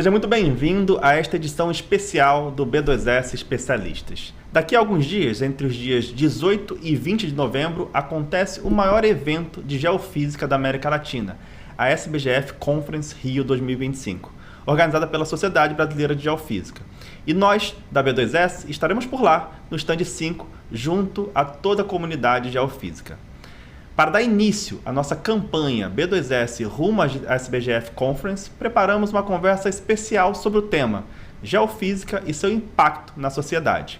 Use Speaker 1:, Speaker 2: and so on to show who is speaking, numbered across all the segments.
Speaker 1: Seja muito bem-vindo a esta edição especial do B2S Especialistas. Daqui a alguns dias, entre os dias 18 e 20 de novembro, acontece o maior evento de geofísica da América Latina, a SBGF Conference Rio 2025, organizada pela Sociedade Brasileira de Geofísica. E nós, da B2S, estaremos por lá, no stand 5, junto a toda a comunidade geofísica. Para dar início à nossa campanha B2S rumo à SBGF Conference, preparamos uma conversa especial sobre o tema Geofísica e seu impacto na sociedade.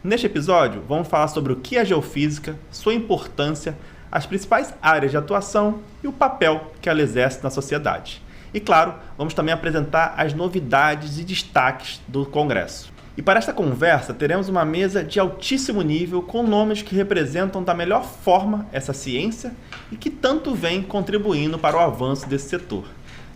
Speaker 1: Neste episódio, vamos falar sobre o que é geofísica, sua importância, as principais áreas de atuação e o papel que ela exerce na sociedade. E claro, vamos também apresentar as novidades e destaques do Congresso. E para esta conversa, teremos uma mesa de altíssimo nível com nomes que representam da melhor forma essa ciência e que tanto vem contribuindo para o avanço desse setor.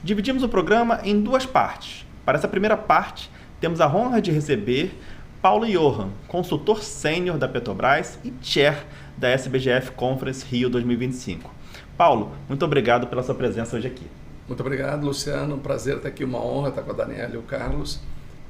Speaker 1: Dividimos o programa em duas partes. Para essa primeira parte, temos a honra de receber Paulo Johan, consultor sênior da Petrobras e chair da SBGF Conference Rio 2025. Paulo, muito obrigado pela sua presença hoje aqui.
Speaker 2: Muito obrigado, Luciano. Um prazer estar aqui, uma honra estar com a Daniela e o Carlos.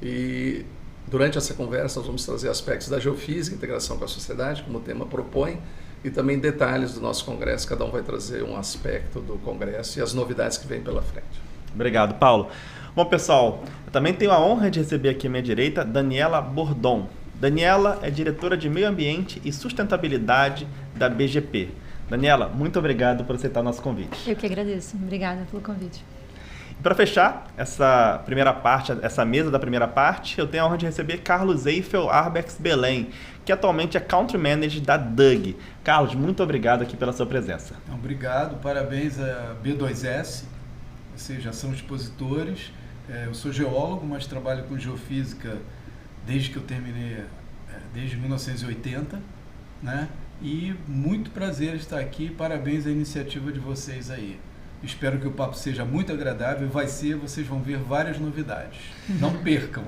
Speaker 2: E durante essa conversa, nós vamos trazer aspectos da geofísica, integração com a sociedade, como o tema propõe, e também detalhes do nosso congresso. Cada um vai trazer um aspecto do congresso e as novidades que vêm pela frente.
Speaker 1: Obrigado, Paulo. Bom, pessoal, eu também tenho a honra de receber aqui à minha direita Daniela Bordon. Daniela é diretora de Meio Ambiente e Sustentabilidade da BGP. Daniela, muito obrigado por aceitar o nosso convite.
Speaker 3: Eu que agradeço. Obrigada pelo convite.
Speaker 1: Para fechar essa primeira parte, essa mesa da primeira parte, eu tenho a honra de receber Carlos Eiffel Arbex Belém, que atualmente é Country Manager da DUG. Carlos, muito obrigado aqui pela sua presença.
Speaker 4: Obrigado, parabéns a B2S, vocês já são expositores. Eu sou geólogo, mas trabalho com geofísica desde que eu terminei, desde 1980, né? E muito prazer estar aqui, parabéns à iniciativa de vocês aí. Espero que o papo seja muito agradável, vai ser, vocês vão ver várias novidades. Não percam!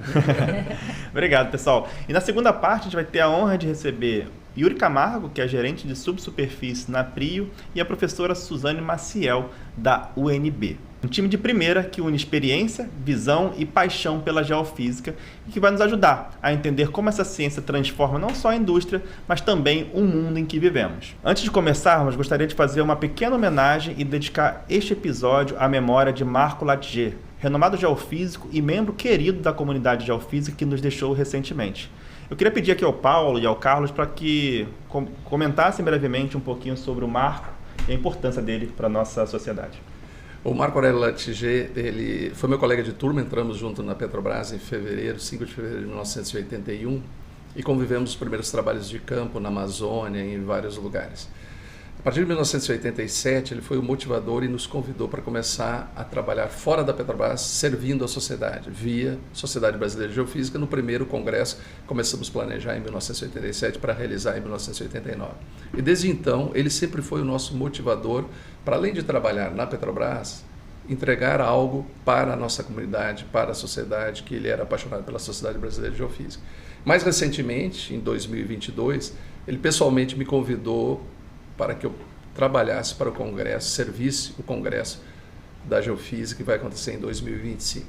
Speaker 1: Obrigado, pessoal. E na segunda parte a gente vai ter a honra de receber Yuri Camargo, que é gerente de subsuperfície na Prio, e a professora Suzane Maciel, da UNB. Um time de primeira que une experiência, visão e paixão pela geofísica e que vai nos ajudar a entender como essa ciência transforma não só a indústria, mas também o mundo em que vivemos. Antes de começarmos, gostaria de fazer uma pequena homenagem e dedicar este episódio à memória de Marco Latiger, renomado geofísico e membro querido da comunidade geofísica que nos deixou recentemente. Eu queria pedir aqui ao Paulo e ao Carlos para que comentassem brevemente um pouquinho sobre o Marco e a importância dele para a nossa sociedade.
Speaker 2: O Marco Aurélio Latiger, ele foi meu colega de turma, entramos junto na Petrobras em fevereiro, 5 de fevereiro de 1981, e convivemos os primeiros trabalhos de campo na Amazônia e em vários lugares. A partir de 1987, ele foi o motivador e nos convidou para começar a trabalhar fora da Petrobras, servindo a sociedade, via Sociedade Brasileira de Geofísica, no primeiro congresso que começamos a planejar em 1987 para realizar em 1989. E desde então, ele sempre foi o nosso motivador para, além de trabalhar na Petrobras, entregar algo para a nossa comunidade, para a sociedade, que ele era apaixonado pela Sociedade Brasileira de Geofísica. Mais recentemente, em 2022, ele pessoalmente me convidou para que eu trabalhasse para o Congresso, servisse o Congresso da Geofísica, que vai acontecer em 2025.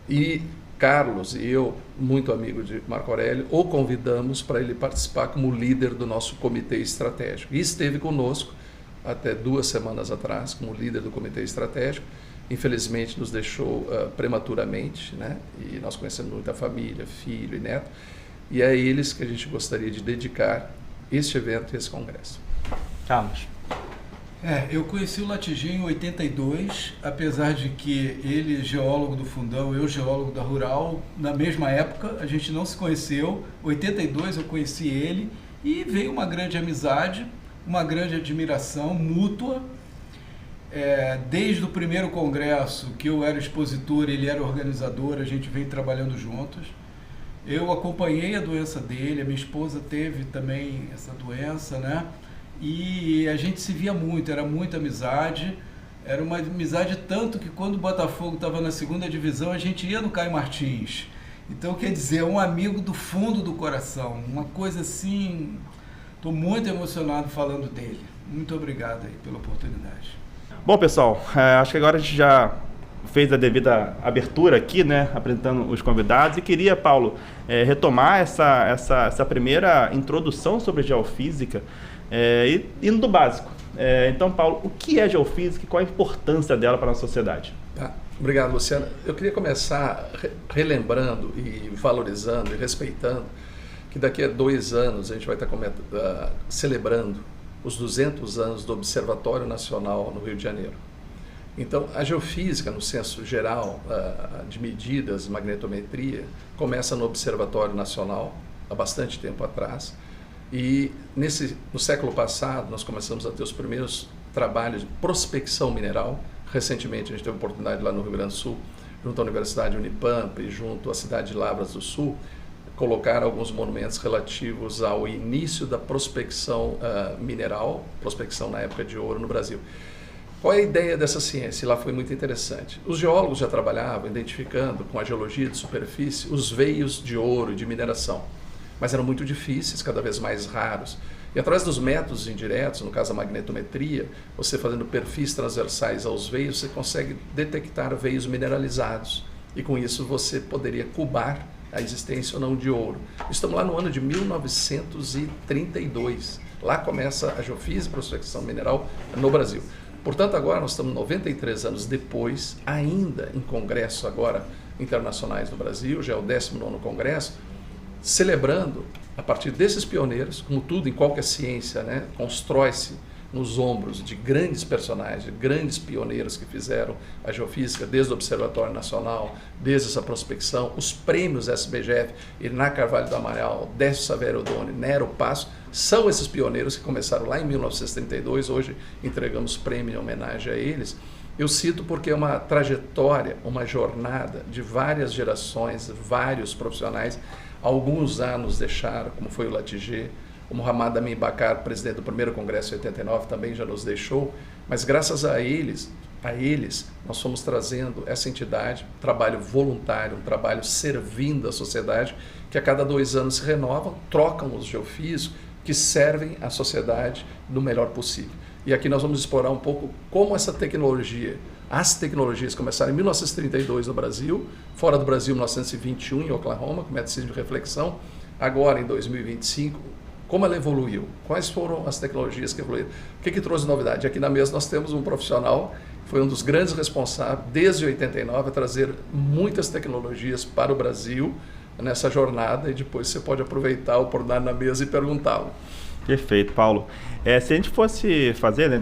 Speaker 2: E Carlos e eu, muito amigo de Marco Aurélio, o convidamos para ele participar como líder do nosso comitê estratégico. E esteve conosco até 2 semanas atrás, como líder do comitê estratégico. Infelizmente nos deixou prematuramente, né? E nós conhecemos muita família, filho e neto. E é a eles que a gente gostaria de dedicar este evento e esse congresso.
Speaker 1: Carlos.
Speaker 4: Eu conheci o Latiger em 82, apesar de que ele, geólogo do Fundão, eu, geólogo da Rural, na mesma época, a gente não se conheceu. Em 82 eu conheci ele e veio uma grande amizade, uma grande admiração mútua. Desde o primeiro congresso, que eu era expositor, ele era organizador, a gente veio trabalhando juntos. Eu acompanhei a doença dele, a minha esposa teve também essa doença, né? E a gente se via muito, era muita amizade, era uma amizade tanto que quando o Botafogo estava na 2ª divisão, a gente ia no Caio Martins. Então, quer dizer, um amigo do fundo do coração, uma coisa assim, estou muito emocionado falando dele. Muito obrigado aí pela oportunidade.
Speaker 1: Bom, pessoal, acho que agora a gente já fez a devida abertura aqui, né, apresentando os convidados, e queria, Paulo, retomar essa primeira introdução sobre geofísica, indo do básico. Então, Paulo, o que é geofísica e qual a importância dela para a nossa sociedade?
Speaker 2: Obrigado, Luciano. Eu queria começar relembrando e valorizando e respeitando que daqui a 2 anos a gente vai estar celebrando os 200 anos do Observatório Nacional no Rio de Janeiro. Então, a geofísica, no senso geral de medidas, magnetometria, começa no Observatório Nacional, há bastante tempo atrás, e no século passado nós começamos a ter os primeiros trabalhos de prospecção mineral. Recentemente a gente teve a oportunidade lá no Rio Grande do Sul, junto à Universidade Unipampa e junto à cidade de Lavras do Sul, colocar alguns monumentos relativos ao início da prospecção mineral, prospecção na época de ouro no Brasil. Qual é a ideia dessa ciência? Lá foi muito interessante. Os geólogos já trabalhavam identificando com a geologia de superfície os veios de ouro e de mineração, mas eram muito difíceis, cada vez mais raros. E através dos métodos indiretos, no caso a magnetometria, você fazendo perfis transversais aos veios, você consegue detectar veios mineralizados. E com isso você poderia cubar a existência ou não de ouro. Estamos lá no ano de 1932. Lá começa a geofísica e prospecção mineral no Brasil. Portanto, agora nós estamos 93 anos depois, ainda em congresso agora internacionais no Brasil, já é o 19º congresso, celebrando, a partir desses pioneiros, como tudo em qualquer ciência, né, constrói-se nos ombros de grandes personagens, de grandes pioneiros que fizeram a geofísica, desde o Observatório Nacional, desde essa prospecção, os prêmios SBGF, Irná Carvalho do Amaral, Décio Saverio Oddone, Nero Passo, são esses pioneiros que começaram lá em 1932, hoje entregamos prêmio em homenagem a eles. Eu cito porque é uma trajetória, uma jornada de várias gerações, vários profissionais. Alguns anos deixaram, como foi o Latiger, o Mohamed Amin Bakar, presidente do primeiro congresso em 89, também já nos deixou, mas graças a eles, nós fomos trazendo essa entidade, um trabalho voluntário, um trabalho servindo a sociedade, que a cada 2 anos se renovam, trocam os geofísicos, que servem à sociedade do melhor possível. E aqui nós vamos explorar um pouco como essa tecnologia, as tecnologias começaram em 1932 no Brasil, fora do Brasil em 1921 em Oklahoma, com método de reflexão, agora em 2025, como ela evoluiu, quais foram as tecnologias que evoluíram, o que trouxe novidade. Aqui na mesa nós temos um profissional, foi um dos grandes responsáveis, desde 89, a trazer muitas tecnologias para o Brasil, nessa jornada, e depois você pode aproveitar a oportunidade na mesa e perguntá-lo.
Speaker 1: Perfeito, Paulo. Se a gente fosse fazer, né,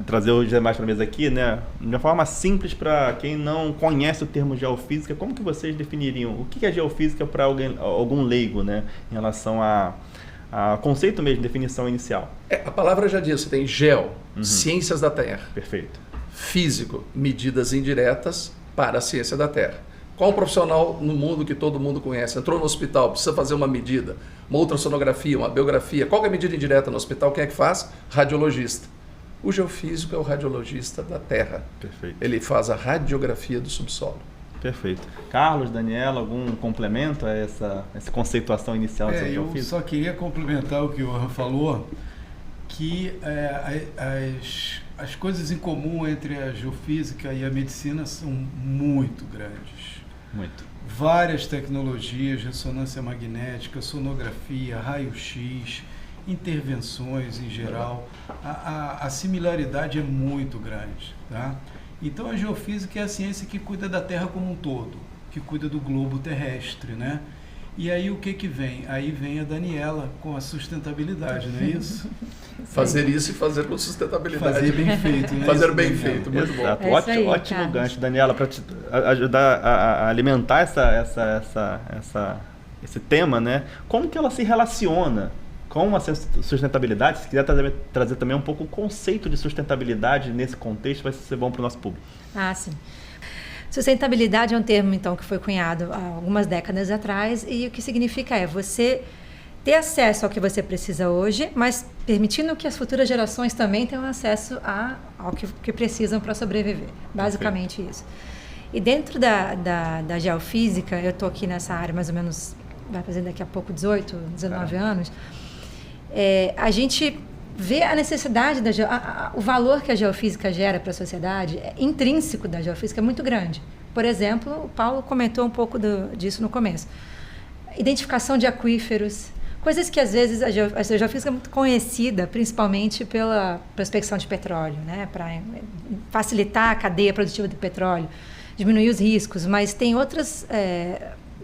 Speaker 1: trazer os demais para a mesa aqui, né, de uma forma simples para quem não conhece o termo geofísica, como que vocês definiriam? O que é geofísica para algum leigo, né, em relação a conceito mesmo, definição inicial?
Speaker 2: A palavra já diz, você tem geo, ciências da Terra.
Speaker 1: Perfeito.
Speaker 2: Físico, medidas indiretas para a ciência da Terra. Qual um profissional no mundo que todo mundo conhece? Entrou no hospital, precisa fazer uma medida, uma ultrassonografia, uma biografia. Qual é a medida indireta no hospital? Quem é que faz? Radiologista. O geofísico é o radiologista da Terra.
Speaker 1: Perfeito.
Speaker 2: Ele faz a radiografia do subsolo.
Speaker 1: Perfeito. Carlos, Daniela, algum complemento a essa conceituação inicial de geofísica?
Speaker 4: Eu só queria complementar o que o Johan falou, que as coisas em comum entre a geofísica e a medicina são muito grandes.
Speaker 1: Muito.
Speaker 4: Várias tecnologias, ressonância magnética, sonografia, raio-x, intervenções em geral. A similaridade é muito grande, tá? Então a geofísica é a ciência que cuida da Terra como um todo, que cuida do globo terrestre, né? E aí o que vem? Aí vem a Daniela com a sustentabilidade, não é isso?
Speaker 2: Fazer isso e fazer com sustentabilidade.
Speaker 4: Fazer bem feito, né?
Speaker 2: Fazer bem feito, muito bom.
Speaker 1: Ótimo gancho, Daniela, para te ajudar a alimentar esse tema, né? Como que ela se relaciona com a sustentabilidade? Se quiser trazer também um pouco o conceito de sustentabilidade nesse contexto, vai ser bom para o nosso público.
Speaker 3: Sim. Sustentabilidade é um termo, então, que foi cunhado há algumas décadas atrás, e o que significa é você ter acesso ao que você precisa hoje, mas permitindo que as futuras gerações também tenham acesso ao que precisam para sobreviver. Basicamente isso. E dentro da geofísica, eu estou aqui nessa área mais ou menos, vai fazer daqui a pouco 18, 19 anos, a gente ver a necessidade, o valor que a geofísica gera para a sociedade, intrínseco da geofísica, é muito grande. Por exemplo, o Paulo comentou um pouco disso no começo. Identificação de aquíferos, coisas que às vezes a geofísica é muito conhecida, principalmente pela prospecção de petróleo, né? Para facilitar a cadeia produtiva do petróleo, diminuir os riscos, mas tem outras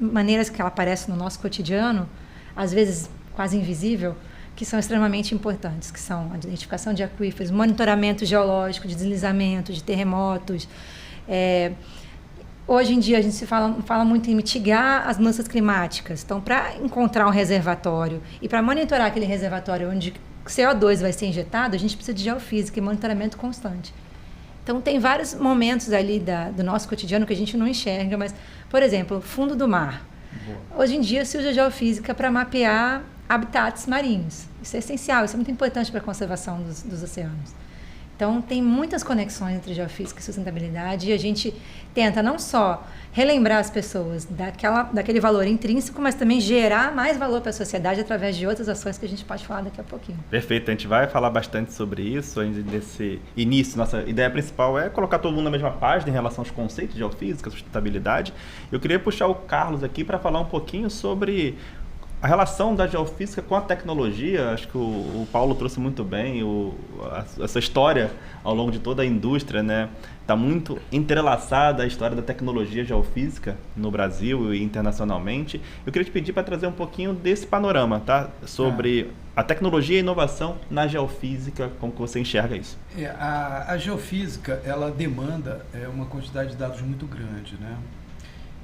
Speaker 3: maneiras que ela aparece no nosso cotidiano, às vezes quase invisível, que são extremamente importantes, que são a identificação de aquíferos, monitoramento geológico, de deslizamento, de terremotos. Hoje em dia a gente se fala muito em mitigar as mudanças climáticas. Então, para encontrar um reservatório e para monitorar aquele reservatório onde CO2 vai ser injetado, a gente precisa de geofísica e monitoramento constante. Então, tem vários momentos ali do nosso cotidiano que a gente não enxerga, mas, por exemplo, fundo do mar. Boa. Hoje em dia se usa geofísica para mapear habitats marinhos. Isso é essencial, isso é muito importante para a conservação dos oceanos. Então, tem muitas conexões entre geofísica e sustentabilidade e a gente tenta não só relembrar as pessoas daquele valor intrínseco, mas também gerar mais valor para a sociedade através de outras ações que a gente pode falar daqui a pouquinho.
Speaker 1: Perfeito, a gente vai falar bastante sobre isso. Nesse início, nossa ideia principal é colocar todo mundo na mesma página em relação aos conceitos de geofísica, sustentabilidade. Eu queria puxar o Carlos aqui para falar um pouquinho sobre a relação da geofísica com a tecnologia. Acho que o Paulo trouxe muito bem essa história ao longo de toda a indústria, né? Está muito entrelaçada a história da tecnologia geofísica no Brasil e internacionalmente. Eu queria te pedir para trazer um pouquinho desse panorama, tá? Sobre a tecnologia e a inovação na geofísica, como que você enxerga isso?
Speaker 4: A geofísica, ela demanda uma quantidade de dados muito grande, né?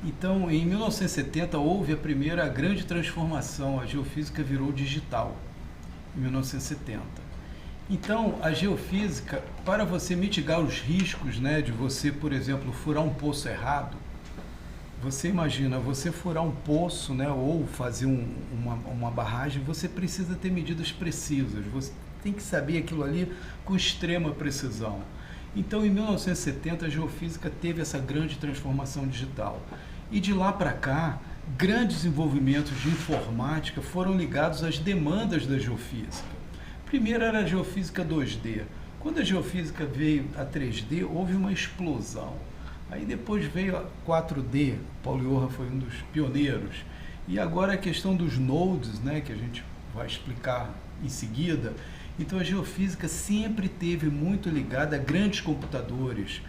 Speaker 4: Então, em 1970, houve a primeira grande transformação. A geofísica virou digital, em 1970. Então, a geofísica, para você mitigar os riscos, né, de você, por exemplo, furar um poço errado, você imagina, você furar um poço, né, ou fazer uma barragem, você precisa ter medidas precisas, você tem que saber aquilo ali com extrema precisão. Então, em 1970, a geofísica teve essa grande transformação digital. E de lá para cá, grandes desenvolvimentos de informática foram ligados às demandas da geofísica. Primeiro era a geofísica 2D. Quando a geofísica veio a 3D, houve uma explosão. Aí depois veio a 4D, Paulo Johan foi um dos pioneiros. E agora a questão dos nodes, né, que a gente vai explicar em seguida. Então a geofísica sempre esteve muito ligada a grandes computadores,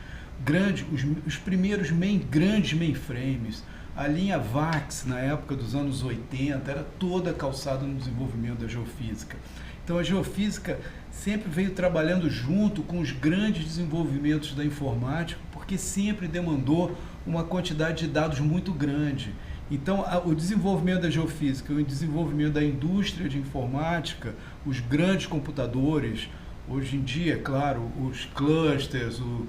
Speaker 4: os primeiros grandes mainframes. A linha VAX, na época dos anos 80, era toda calçada no desenvolvimento da geofísica. Então a geofísica sempre veio trabalhando junto com os grandes desenvolvimentos da informática, porque sempre demandou uma quantidade de dados muito grande. Então, o desenvolvimento da geofísica, o desenvolvimento da indústria de informática, os grandes computadores, hoje em dia, claro, os clusters, o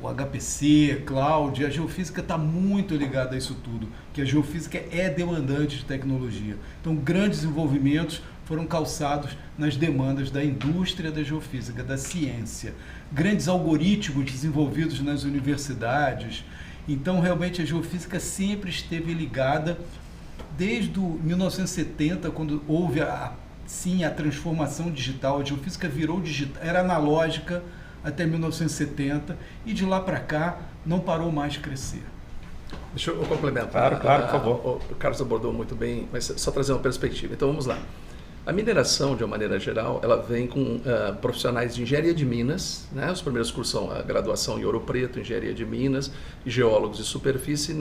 Speaker 4: HPC, cloud, a geofísica está muito ligada a isso tudo, que a geofísica é demandante de tecnologia. Então, grandes desenvolvimentos foram calçados nas demandas da indústria da geofísica, da ciência. Grandes algoritmos desenvolvidos nas universidades. Então, realmente, a geofísica sempre esteve ligada, desde 1970, quando houve a transformação digital. A geofísica virou digital, era analógica até 1970, e de lá para cá não parou mais de crescer.
Speaker 2: Deixa eu complementar.
Speaker 1: Claro, por favor.
Speaker 2: O Carlos abordou muito bem, mas só trazer uma perspectiva. Então, vamos lá. A mineração, de uma maneira geral, ela vem com profissionais de engenharia de minas, né? Os primeiros cursos são a graduação em Ouro Preto, engenharia de minas, e geólogos de superfície.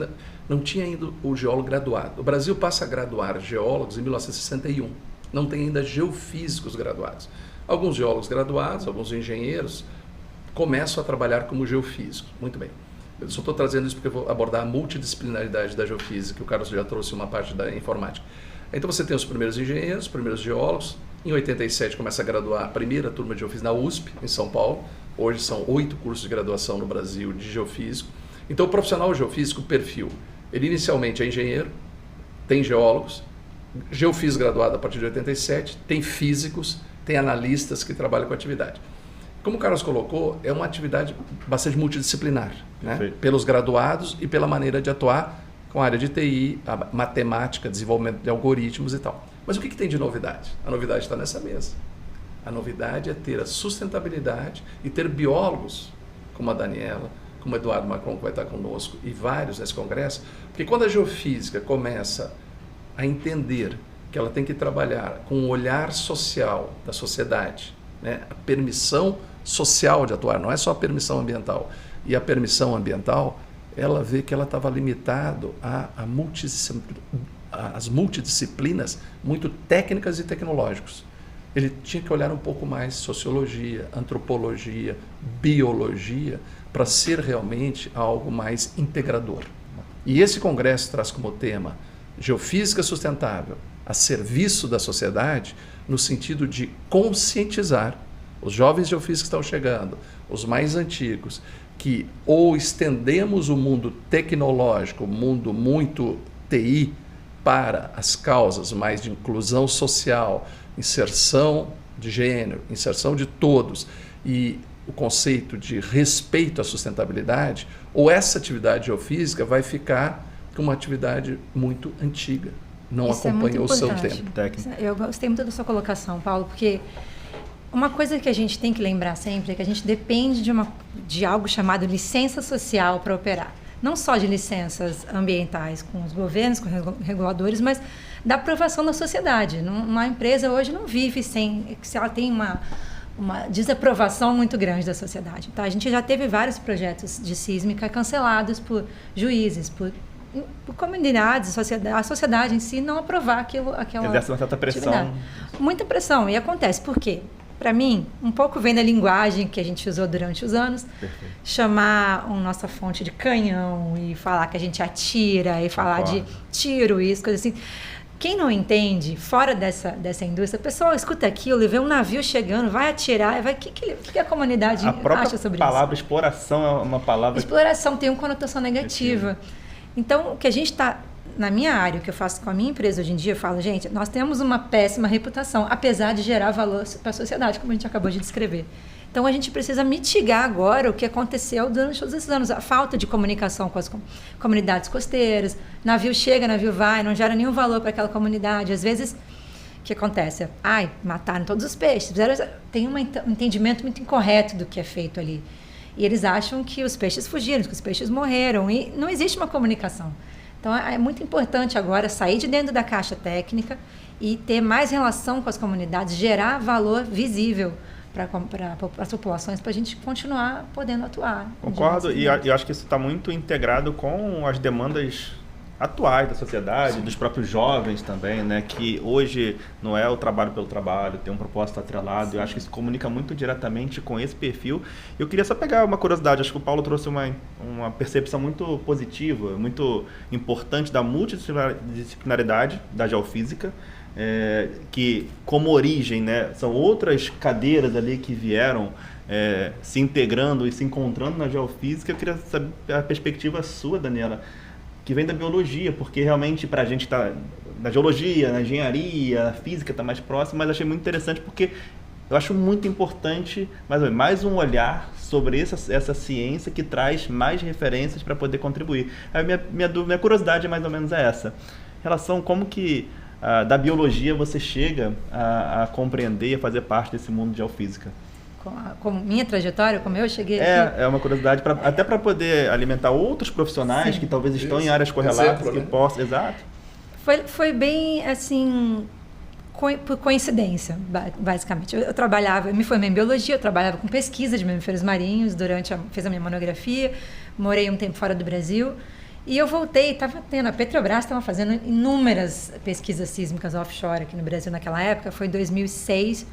Speaker 2: Não tinha ainda o geólogo graduado. O Brasil passa a graduar geólogos em 1961. Não tem ainda geofísicos graduados. Alguns geólogos graduados, alguns engenheiros, começam a trabalhar como geofísicos. Muito bem. Eu só estou trazendo isso porque eu vou abordar a multidisciplinaridade da geofísica, o Carlos já trouxe uma parte da informática. Então você tem os primeiros engenheiros, os primeiros geólogos. Em 87 começa a graduar a primeira turma de geofísica na USP, em São Paulo. Hoje são 8 cursos de graduação no Brasil de geofísico. Então o profissional geofísico, perfil, ele inicialmente é engenheiro, tem geólogos, geofísico graduado a partir de 87, tem físicos, tem analistas que trabalham com a atividade. Como o Carlos colocou, é uma atividade bastante multidisciplinar, né? Pelos graduados e pela maneira de atuar com a área de TI, a matemática, desenvolvimento de algoritmos e tal. Mas o que tem de novidade? A novidade está nessa mesa. A novidade é ter a sustentabilidade e ter biólogos como a Daniela, como o Eduardo Macron, que vai estar conosco, e vários nesse congresso, porque quando a geofísica começa a entender que ela tem que trabalhar com o olhar social da sociedade, né? A permissão social de atuar, não é só a permissão ambiental. E a permissão ambiental, ela vê que ela estava limitado às multidisciplinas muito técnicas e tecnológicas. Ele tinha que olhar um pouco mais sociologia, antropologia, biologia, para ser realmente algo mais integrador. E esse congresso traz como tema Geofísica Sustentável a serviço da sociedade, no sentido de conscientizar os jovens geofísicos que estão chegando, os mais antigos, que ou estendemos o mundo tecnológico, o mundo muito TI, para as causas mais de inclusão social, inserção de gênero, inserção de todos e o conceito de respeito à sustentabilidade, ou essa atividade geofísica vai ficar com uma atividade muito antiga, não
Speaker 3: Isso
Speaker 2: acompanhou o seu
Speaker 3: importante.
Speaker 2: tempo.
Speaker 3: Eu gostei muito da sua colocação, Paulo, porque uma coisa que a gente tem que lembrar sempre é que a gente depende de algo chamado licença social para operar. Não só de licenças ambientais com os governos, com os reguladores, mas da aprovação da sociedade. Uma empresa hoje não vive se ela tem uma desaprovação muito grande da sociedade. Tá? A gente já teve vários projetos de sísmica cancelados por juízes, por comunidades, a sociedade em si não aprovar aquela
Speaker 1: exerce uma certa pressão.
Speaker 3: Atividade. Muita pressão. E acontece por quê? Para mim, um pouco vem da linguagem que a gente usou durante os anos,
Speaker 1: Perfeito.
Speaker 3: chamar a nossa fonte de canhão e falar que a gente atira e falar de tiro e coisa assim. Quem não entende, fora dessa indústria, o pessoal escuta aquilo e vê um navio chegando, vai atirar, o que a comunidade acha sobre isso?
Speaker 1: A palavra exploração é uma palavra...
Speaker 3: Exploração tem uma conotação negativa. Então, o que a gente está... Na minha área, o que eu faço com a minha empresa hoje em dia, eu falo, gente, nós temos uma péssima reputação, apesar de gerar valor para a sociedade, como a gente acabou de descrever. Então, a gente precisa mitigar agora o que aconteceu durante todos esses anos. A falta de comunicação com as comunidades costeiras, navio chega, navio vai, não gera nenhum valor para aquela comunidade. Às vezes, o que acontece? Mataram todos os peixes. Tem um entendimento muito incorreto do que é feito ali. E eles acham que os peixes fugiram, que os peixes morreram, e não existe uma comunicação. Então, é muito importante agora sair de dentro da caixa técnica e ter mais relação com as comunidades, gerar valor visível para as populações, para a gente continuar podendo atuar.
Speaker 1: Concordo, e eu acho que isso está muito integrado com as demandas atuais da sociedade, sim, dos próprios jovens também, né? Que hoje não é o trabalho pelo trabalho, tem um propósito atrelado, eu acho que isso comunica muito diretamente com esse perfil. Eu queria só pegar uma curiosidade, acho que o Paulo trouxe uma percepção muito positiva, muito importante da multidisciplinaridade da geofísica, que como origem, né, são outras cadeiras ali que vieram se integrando e se encontrando na geofísica. Eu queria saber a perspectiva sua, Daniela, que vem da biologia, porque realmente para a gente está na geologia, na engenharia, a física está mais próxima, mas achei muito interessante porque eu acho muito importante, mais um olhar sobre essa ciência que traz mais referências para poder contribuir. A minha curiosidade mais ou menos é essa, em relação a como que da biologia você chega a compreender e a fazer parte desse mundo de geofísica.
Speaker 3: Com minha trajetória, como eu cheguei aqui.
Speaker 1: É uma curiosidade, até para poder alimentar outros profissionais, sim, que talvez estão em áreas correlatas, exemplo, que possam... Exato.
Speaker 3: Foi bem, assim, por coincidência, basicamente. Eu me formei em biologia, eu trabalhava com pesquisa de mamíferos marinhos, fiz a minha monografia, morei um tempo fora do Brasil, e eu voltei, a Petrobras estava fazendo inúmeras pesquisas sísmicas offshore aqui no Brasil naquela época, foi em 2006,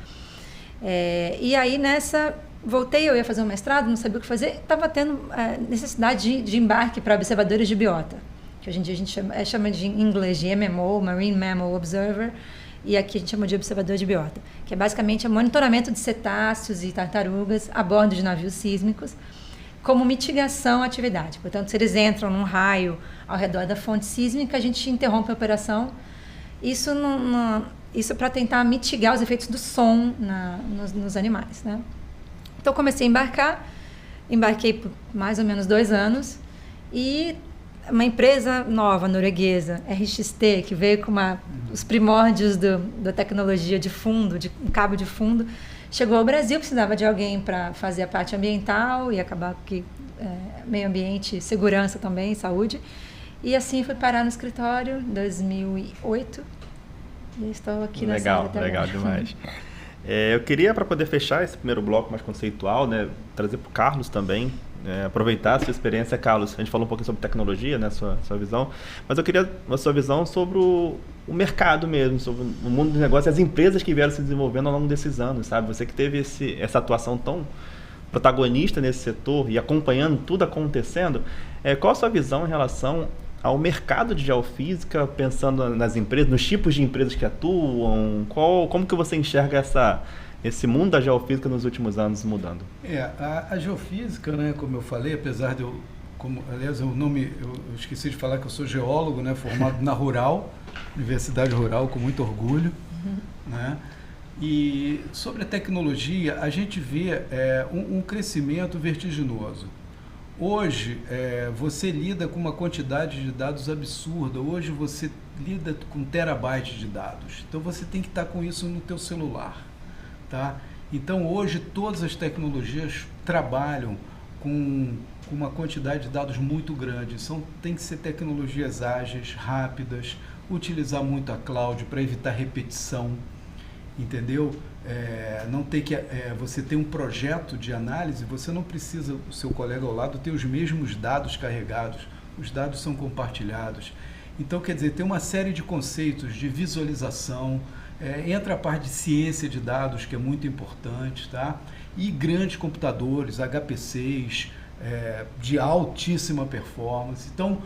Speaker 3: e aí voltei, eu ia fazer um mestrado, não sabia o que fazer, estava tendo necessidade de embarque para observadores de biota, que hoje em dia a gente chama de, em inglês de MMO, Marine Mammal Observer, e aqui a gente chama de observador de biota, que é basicamente o monitoramento de cetáceos e tartarugas a bordo de navios sísmicos, como mitigação à atividade. Portanto, se eles entram num raio ao redor da fonte sísmica, a gente interrompe a operação. Isso para tentar mitigar os efeitos do som nos animais, né? Então, comecei a embarquei por mais ou menos 2 anos e uma empresa nova, norueguesa, RXT, que veio com os primórdios da tecnologia de fundo, de um cabo de fundo, chegou ao Brasil, precisava de alguém para fazer a parte ambiental e acabar que meio ambiente, segurança também, saúde. E assim fui parar no escritório em 2008 e estou aqui nessa área até
Speaker 1: Legal
Speaker 3: agora.
Speaker 1: demais. Eu queria, para poder fechar esse primeiro bloco mais conceitual, né, trazer para o Carlos também, aproveitar a sua experiência. Carlos, a gente falou um pouquinho sobre tecnologia, né, sua visão, mas eu queria a sua visão sobre o mercado mesmo, sobre o mundo dos negócios e as empresas que vieram se desenvolvendo ao longo desses anos, sabe? Você que teve essa atuação tão protagonista nesse setor e acompanhando tudo acontecendo, qual a sua visão em relação ao mercado de geofísica, pensando nas empresas, nos tipos de empresas que atuam, como que você enxerga esse mundo da geofísica nos últimos anos mudando?
Speaker 4: A geofísica, né, como eu falei, apesar de aliás, eu esqueci de falar que eu sou geólogo, né, formado na Rural, Universidade Rural, com muito orgulho, né? E sobre a tecnologia, a gente vê um crescimento vertiginoso. Hoje, você lida com uma quantidade de dados absurda. Hoje, você lida com terabytes de dados. Então, você tem que estar com isso no teu celular, tá? Então, hoje, todas as tecnologias trabalham com uma quantidade de dados muito grande. Tem que ser tecnologias ágeis, rápidas, utilizar muito a cloud para evitar repetição, entendeu? Não ter que você tem um projeto de análise, você não precisa o seu colega ao lado ter os mesmos dados carregados, os dados são compartilhados. Então, quer dizer, tem uma série de conceitos de visualização, entra a parte de ciência de dados, que é muito importante, tá? E grandes computadores, HPCs, de altíssima performance. Então,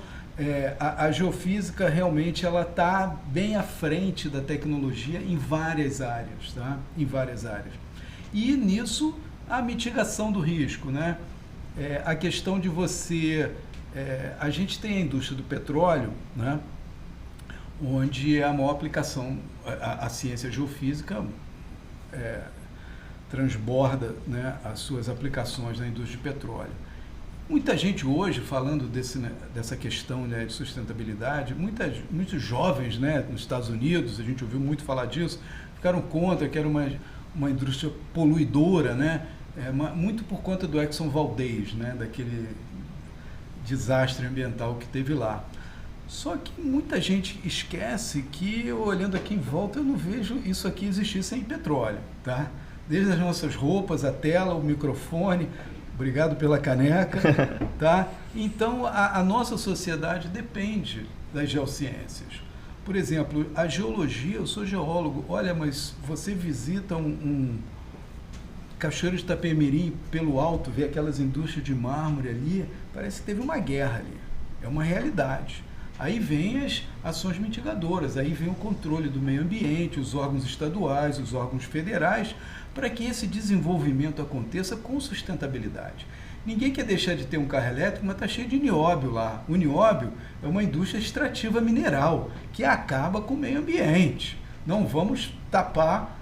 Speaker 4: a geofísica realmente ela está bem à frente da tecnologia em várias áreas, tá? Em várias áreas. E nisso a mitigação do risco, né? A questão de você... a gente tem a indústria do petróleo, né? Onde é a maior aplicação, a ciência geofísica transborda, né, as suas aplicações na indústria de petróleo. Muita gente hoje, falando dessa questão, né, de sustentabilidade, muitos jovens, né, nos Estados Unidos, a gente ouviu muito falar disso, ficaram contra que era uma indústria poluidora, né, muito por conta do Exxon Valdez, né, daquele desastre ambiental que teve lá. Só que muita gente esquece que, olhando aqui em volta, eu não vejo isso aqui existir sem petróleo, tá? Desde as nossas roupas, a tela, o microfone... Obrigado pela caneca, tá? Então, a nossa sociedade depende das geociências. Por exemplo, a geologia, eu sou geólogo, olha, mas você visita um Cachoeiro de Itapemirim pelo alto, vê aquelas indústrias de mármore ali, parece que teve uma guerra ali, é uma realidade. Aí vem as ações mitigadoras, aí vem o controle do meio ambiente, os órgãos estaduais, os órgãos federais, para que esse desenvolvimento aconteça com sustentabilidade. Ninguém quer deixar de ter um carro elétrico, mas está cheio de nióbio lá. O nióbio é uma indústria extrativa mineral, que acaba com o meio ambiente. Não vamos tapar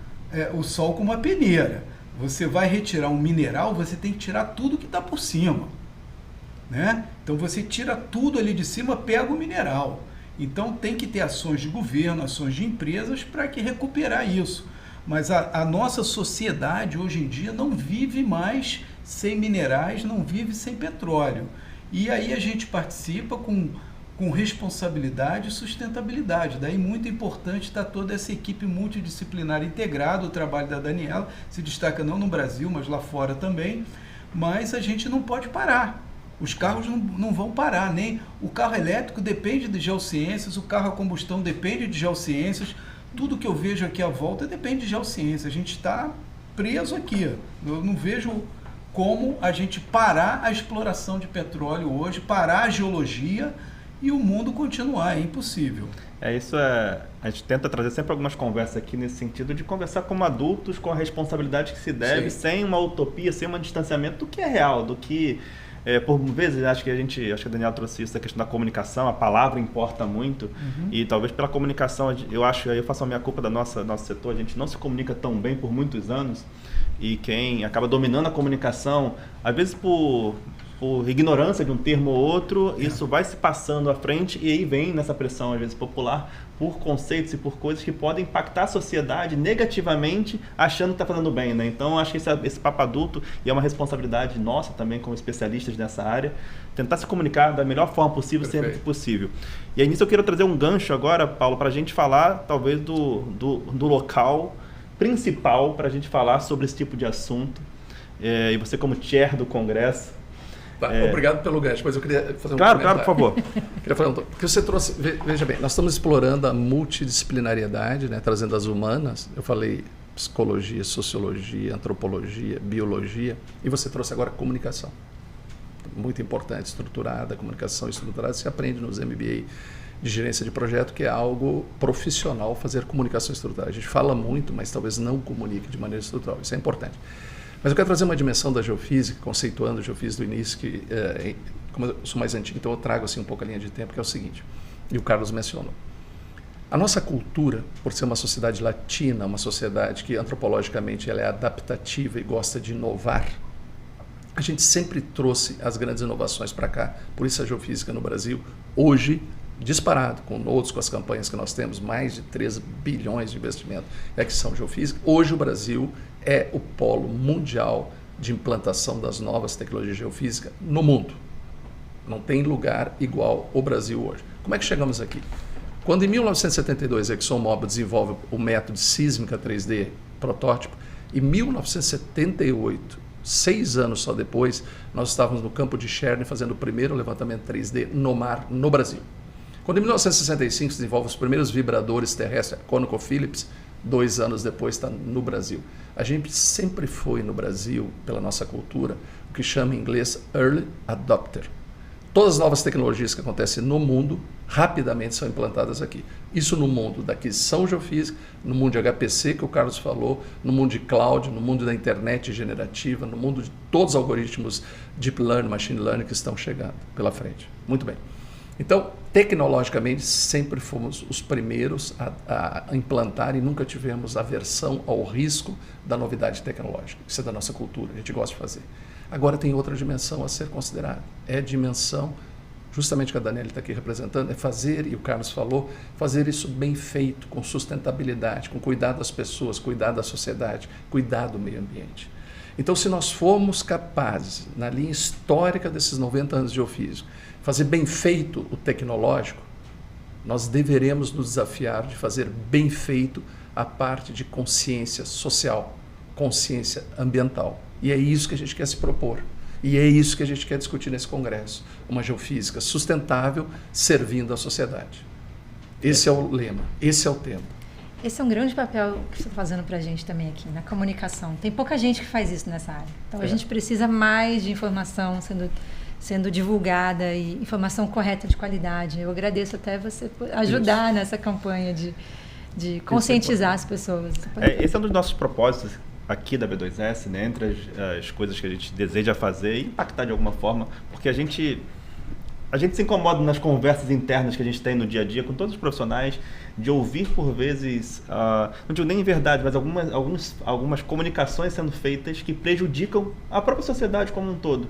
Speaker 4: o sol com uma peneira. Você vai retirar um mineral, você tem que tirar tudo que está por cima, né? Então você tira tudo ali de cima, pega o mineral. Então tem que ter ações de governo, ações de empresas para que recuperar isso. Mas a nossa sociedade hoje em dia não vive mais sem minerais, não vive sem petróleo. E aí a gente participa com responsabilidade e sustentabilidade. Daí muito importante está toda essa equipe multidisciplinar integrada. O trabalho da Daniela se destaca não no Brasil, mas lá fora também. Mas a gente não pode parar. Os carros não vão parar, nem o carro elétrico depende de geociências, o carro a combustão depende de geociências. Tudo que eu vejo aqui à volta depende de geociência. A gente está preso aqui. Eu não vejo como a gente parar a exploração de petróleo hoje, parar a geologia e o mundo continuar. É impossível.
Speaker 1: A gente tenta trazer sempre algumas conversas aqui nesse sentido de conversar como adultos, com a responsabilidade que se deve, sim, sem uma utopia, sem um distanciamento do que é real, do que... por vezes, acho que a Daniela trouxe isso, a questão da comunicação, a palavra importa muito, e talvez pela comunicação, eu faço a minha culpa do nosso setor, a gente não se comunica tão bem por muitos anos, e quem acaba dominando a comunicação, às vezes por por ignorância de um termo ou outro, isso vai se passando à frente e aí vem nessa pressão, às vezes, popular, por conceitos e por coisas que podem impactar a sociedade negativamente, achando que está fazendo bem, né? Então, acho que esse papo adulto, e é uma responsabilidade nossa também, como especialistas nessa área, tentar se comunicar da melhor forma possível, sempre que possível. E aí, nisso eu quero trazer um gancho agora, Paulo, para a gente falar, talvez, do local principal para a gente falar sobre esse tipo de assunto. E você, como chair do Congresso...
Speaker 2: Obrigado pelo gancho, mas eu queria fazer um
Speaker 1: comentário. Claro, por favor.
Speaker 2: Queria fazer porque você trouxe, veja bem, nós estamos explorando a multidisciplinariedade, né, trazendo as humanas. Eu falei psicologia, sociologia, antropologia, biologia, e você trouxe agora comunicação. Muito importante, estruturada, comunicação estruturada, se aprende nos MBA de gerência de projeto, que é algo profissional fazer comunicação estruturada. A gente fala muito, mas talvez não comunique de maneira estrutural, isso é importante. Mas eu quero trazer uma dimensão da geofísica, conceituando a geofísica do início, que, como eu sou mais antigo, então eu trago assim, um pouco a linha de tempo, que é o seguinte, e o Carlos mencionou. A nossa cultura, por ser uma sociedade latina, uma sociedade que antropologicamente ela é adaptativa e gosta de inovar, a gente sempre trouxe as grandes inovações para cá. Por isso a geofísica no Brasil, hoje, disparado, com outros, com as campanhas que nós temos, mais de 3 bilhões de investimento que são geofísica. Hoje o Brasil é o polo mundial de implantação das novas tecnologias de geofísica no mundo. Não tem lugar igual o Brasil hoje. Como é que chegamos aqui? Quando em 1972 a ExxonMobil desenvolve o método de sísmica 3D protótipo, em 1978, 6 anos só depois, nós estávamos no campo de Cherny fazendo o primeiro levantamento 3D no mar no Brasil. Quando em 1965 se desenvolve os primeiros vibradores terrestres, ConocoPhillips, 2 anos depois está no Brasil. A gente sempre foi no Brasil, pela nossa cultura, o que chama em inglês Early Adopter. Todas as novas tecnologias que acontecem no mundo, rapidamente são implantadas aqui. Isso no mundo da aquisição geofísica, no mundo de HPC, que o Carlos falou, no mundo de cloud, no mundo da internet generativa, no mundo de todos os algoritmos Deep Learning, Machine Learning que estão chegando pela frente. Muito bem. Então, tecnologicamente, sempre fomos os primeiros a implantar e nunca tivemos aversão ao risco da novidade tecnológica. Isso é da nossa cultura, a gente gosta de fazer. Agora tem outra dimensão a ser considerada. É a dimensão, justamente que a Daniela está aqui representando, é fazer, e o Carlos falou, fazer isso bem feito, com sustentabilidade, com cuidado das pessoas, cuidado da sociedade, cuidado do meio ambiente. Então, se nós formos capazes, na linha histórica desses 90 anos de geofísica, fazer bem feito o tecnológico, nós deveremos nos desafiar de fazer bem feito a parte de consciência social, consciência ambiental. E é isso que a gente quer se propor. E é isso que a gente quer discutir nesse congresso. Uma geofísica sustentável servindo à sociedade. Esse é o lema, esse é o tema.
Speaker 3: Esse é um grande papel que você está fazendo para a gente também aqui, na comunicação. Tem pouca gente que faz isso nessa área. Então, a gente precisa mais de informação sendo divulgada e informação correta de qualidade. Eu agradeço até você por ajudar nessa campanha de conscientizar as pessoas.
Speaker 1: Esse é um dos nossos propósitos aqui da B2S, né? Entre as coisas que a gente deseja fazer e impactar de alguma forma, porque a gente se incomoda nas conversas internas que a gente tem no dia a dia com todos os profissionais, de ouvir por vezes, não digo nem em verdade, mas algumas comunicações sendo feitas que prejudicam a própria sociedade como um todo.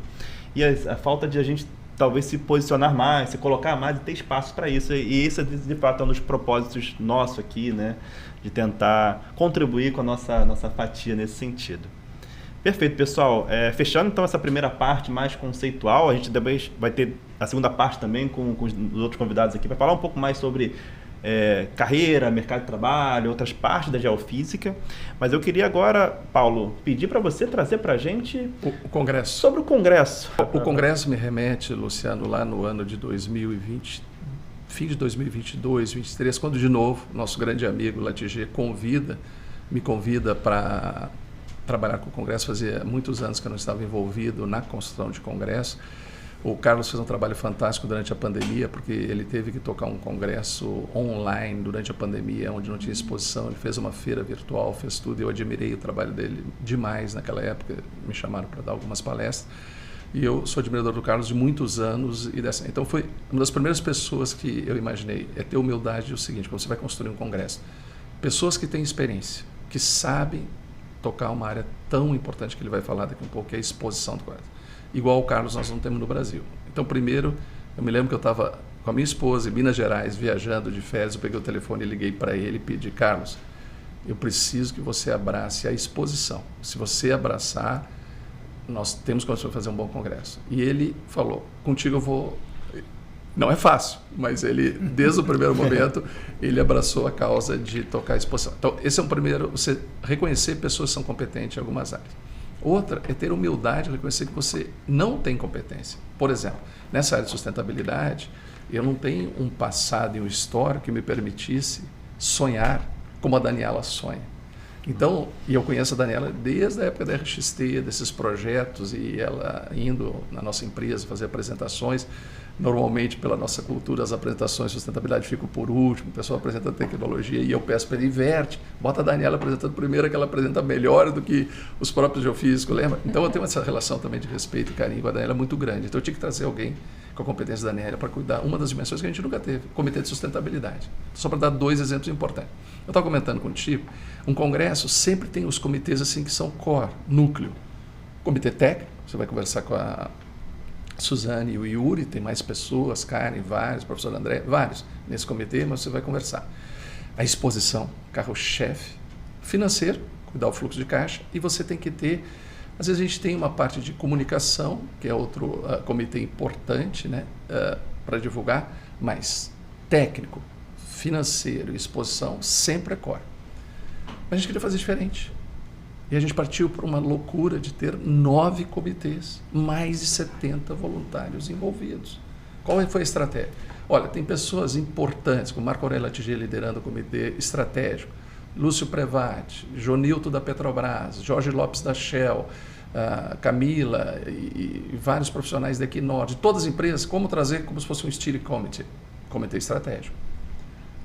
Speaker 1: E a falta de a gente talvez se posicionar mais, se colocar mais e ter espaço para isso. E esse, de fato, é um dos propósitos nossos aqui, né? De tentar contribuir com a nossa fatia nesse sentido. Perfeito, pessoal. Fechando então essa primeira parte mais conceitual, a gente depois vai ter a segunda parte também com os outros convidados aqui para falar um pouco mais sobre carreira, mercado de trabalho, outras partes da geofísica. Mas eu queria agora, Paulo, pedir para você trazer para a gente
Speaker 2: o Congresso.
Speaker 1: Sobre o Congresso.
Speaker 2: O Congresso me remete, Luciano, lá no ano de 2020, fim de 2022, 2023, quando de novo nosso grande amigo Latiger me convida para trabalhar com o Congresso. Fazia muitos anos que eu não estava envolvido na construção de Congresso. O Carlos fez um trabalho fantástico durante a pandemia, porque ele teve que tocar um congresso online durante a pandemia, onde não tinha exposição. Ele fez uma feira virtual, fez tudo. Eu admirei o trabalho dele demais naquela época. Me chamaram para dar algumas palestras. E eu sou admirador do Carlos de muitos anos. Então foi uma das primeiras pessoas que eu imaginei. É ter humildade o seguinte, quando você vai construir um congresso. Pessoas que têm experiência, que sabem tocar uma área tão importante que ele vai falar daqui a um pouco, que é a exposição do quadro. igual o Carlos nós não temos no Brasil. Então, primeiro, eu me lembro que eu estava com a minha esposa em Minas Gerais, viajando de férias, eu peguei o telefone e liguei para ele e pedi: Carlos, eu preciso que você abrace a exposição. Se você abraçar, nós temos condições de fazer um bom congresso. E ele falou: contigo eu vou... Não é fácil, mas ele, desde o primeiro momento, ele abraçou a causa de tocar a exposição. Então, esse é um primeiro, você reconhecer pessoas que são competentes em algumas áreas. Outra é ter humildade, reconhecer que você não tem competência. Por exemplo, nessa área de sustentabilidade, eu não tenho um passado e um histórico que me permitisse sonhar como a Daniela sonha. Então, e eu conheço a Daniela desde a época da RXT, desses projetos, e ela indo na nossa empresa fazer apresentações. Normalmente, pela nossa cultura, as apresentações de sustentabilidade ficam por último, o pessoal apresenta tecnologia e eu peço para ele: inverte, bota a Daniela apresentando primeiro, que ela apresenta melhor do que os próprios geofísicos, lembra? Então, eu tenho essa relação também de respeito e carinho com a Daniela muito grande. Então, eu tinha que trazer alguém com a competência da Daniela para cuidar uma das dimensões que a gente nunca teve, Comitê de Sustentabilidade. Só para dar 2 exemplos importantes. Eu estava comentando contigo, um congresso sempre tem os comitês assim que são core, núcleo. Comitê técnico, você vai conversar com a Suzane e o Yuri, tem mais pessoas, Karen, vários, o professor André, vários nesse comitê, mas você vai conversar. A exposição, carro-chefe, financeiro, cuidar do fluxo de caixa, e você tem que ter, às vezes a gente tem uma parte de comunicação, que é outro comitê importante, né, para divulgar, mas técnico, financeiro e exposição sempre é core. Mas a gente queria fazer diferente. E a gente partiu por uma loucura de ter 9 comitês, mais de 70 voluntários envolvidos. Qual foi a estratégia? Olha, tem pessoas importantes, como Marco Aurélio Latiger liderando o comitê estratégico, Lúcio Prevati, Jonilton da Petrobras, Jorge Lopes da Shell, Camila e vários profissionais da Equinor, de todas as empresas, como trazer como se fosse um steering committee, comitê estratégico.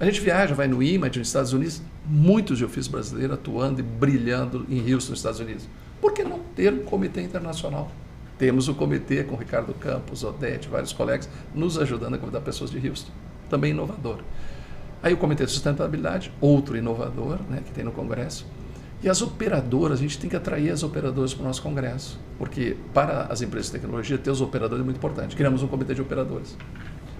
Speaker 2: A gente viaja, vai no IMAD, nos Estados Unidos, muitos geofísicos brasileiros atuando e brilhando em Houston, nos Estados Unidos. Por que não ter um comitê internacional? Temos o comitê com Ricardo Campos, Odete, vários colegas, nos ajudando a convidar pessoas de Houston. Também inovador. Aí o Comitê de Sustentabilidade, outro inovador, né, que tem no Congresso. E as operadoras, a gente tem que atrair as operadoras para o nosso Congresso. Porque para as empresas de tecnologia, ter os operadores é muito importante. Criamos um comitê de operadores.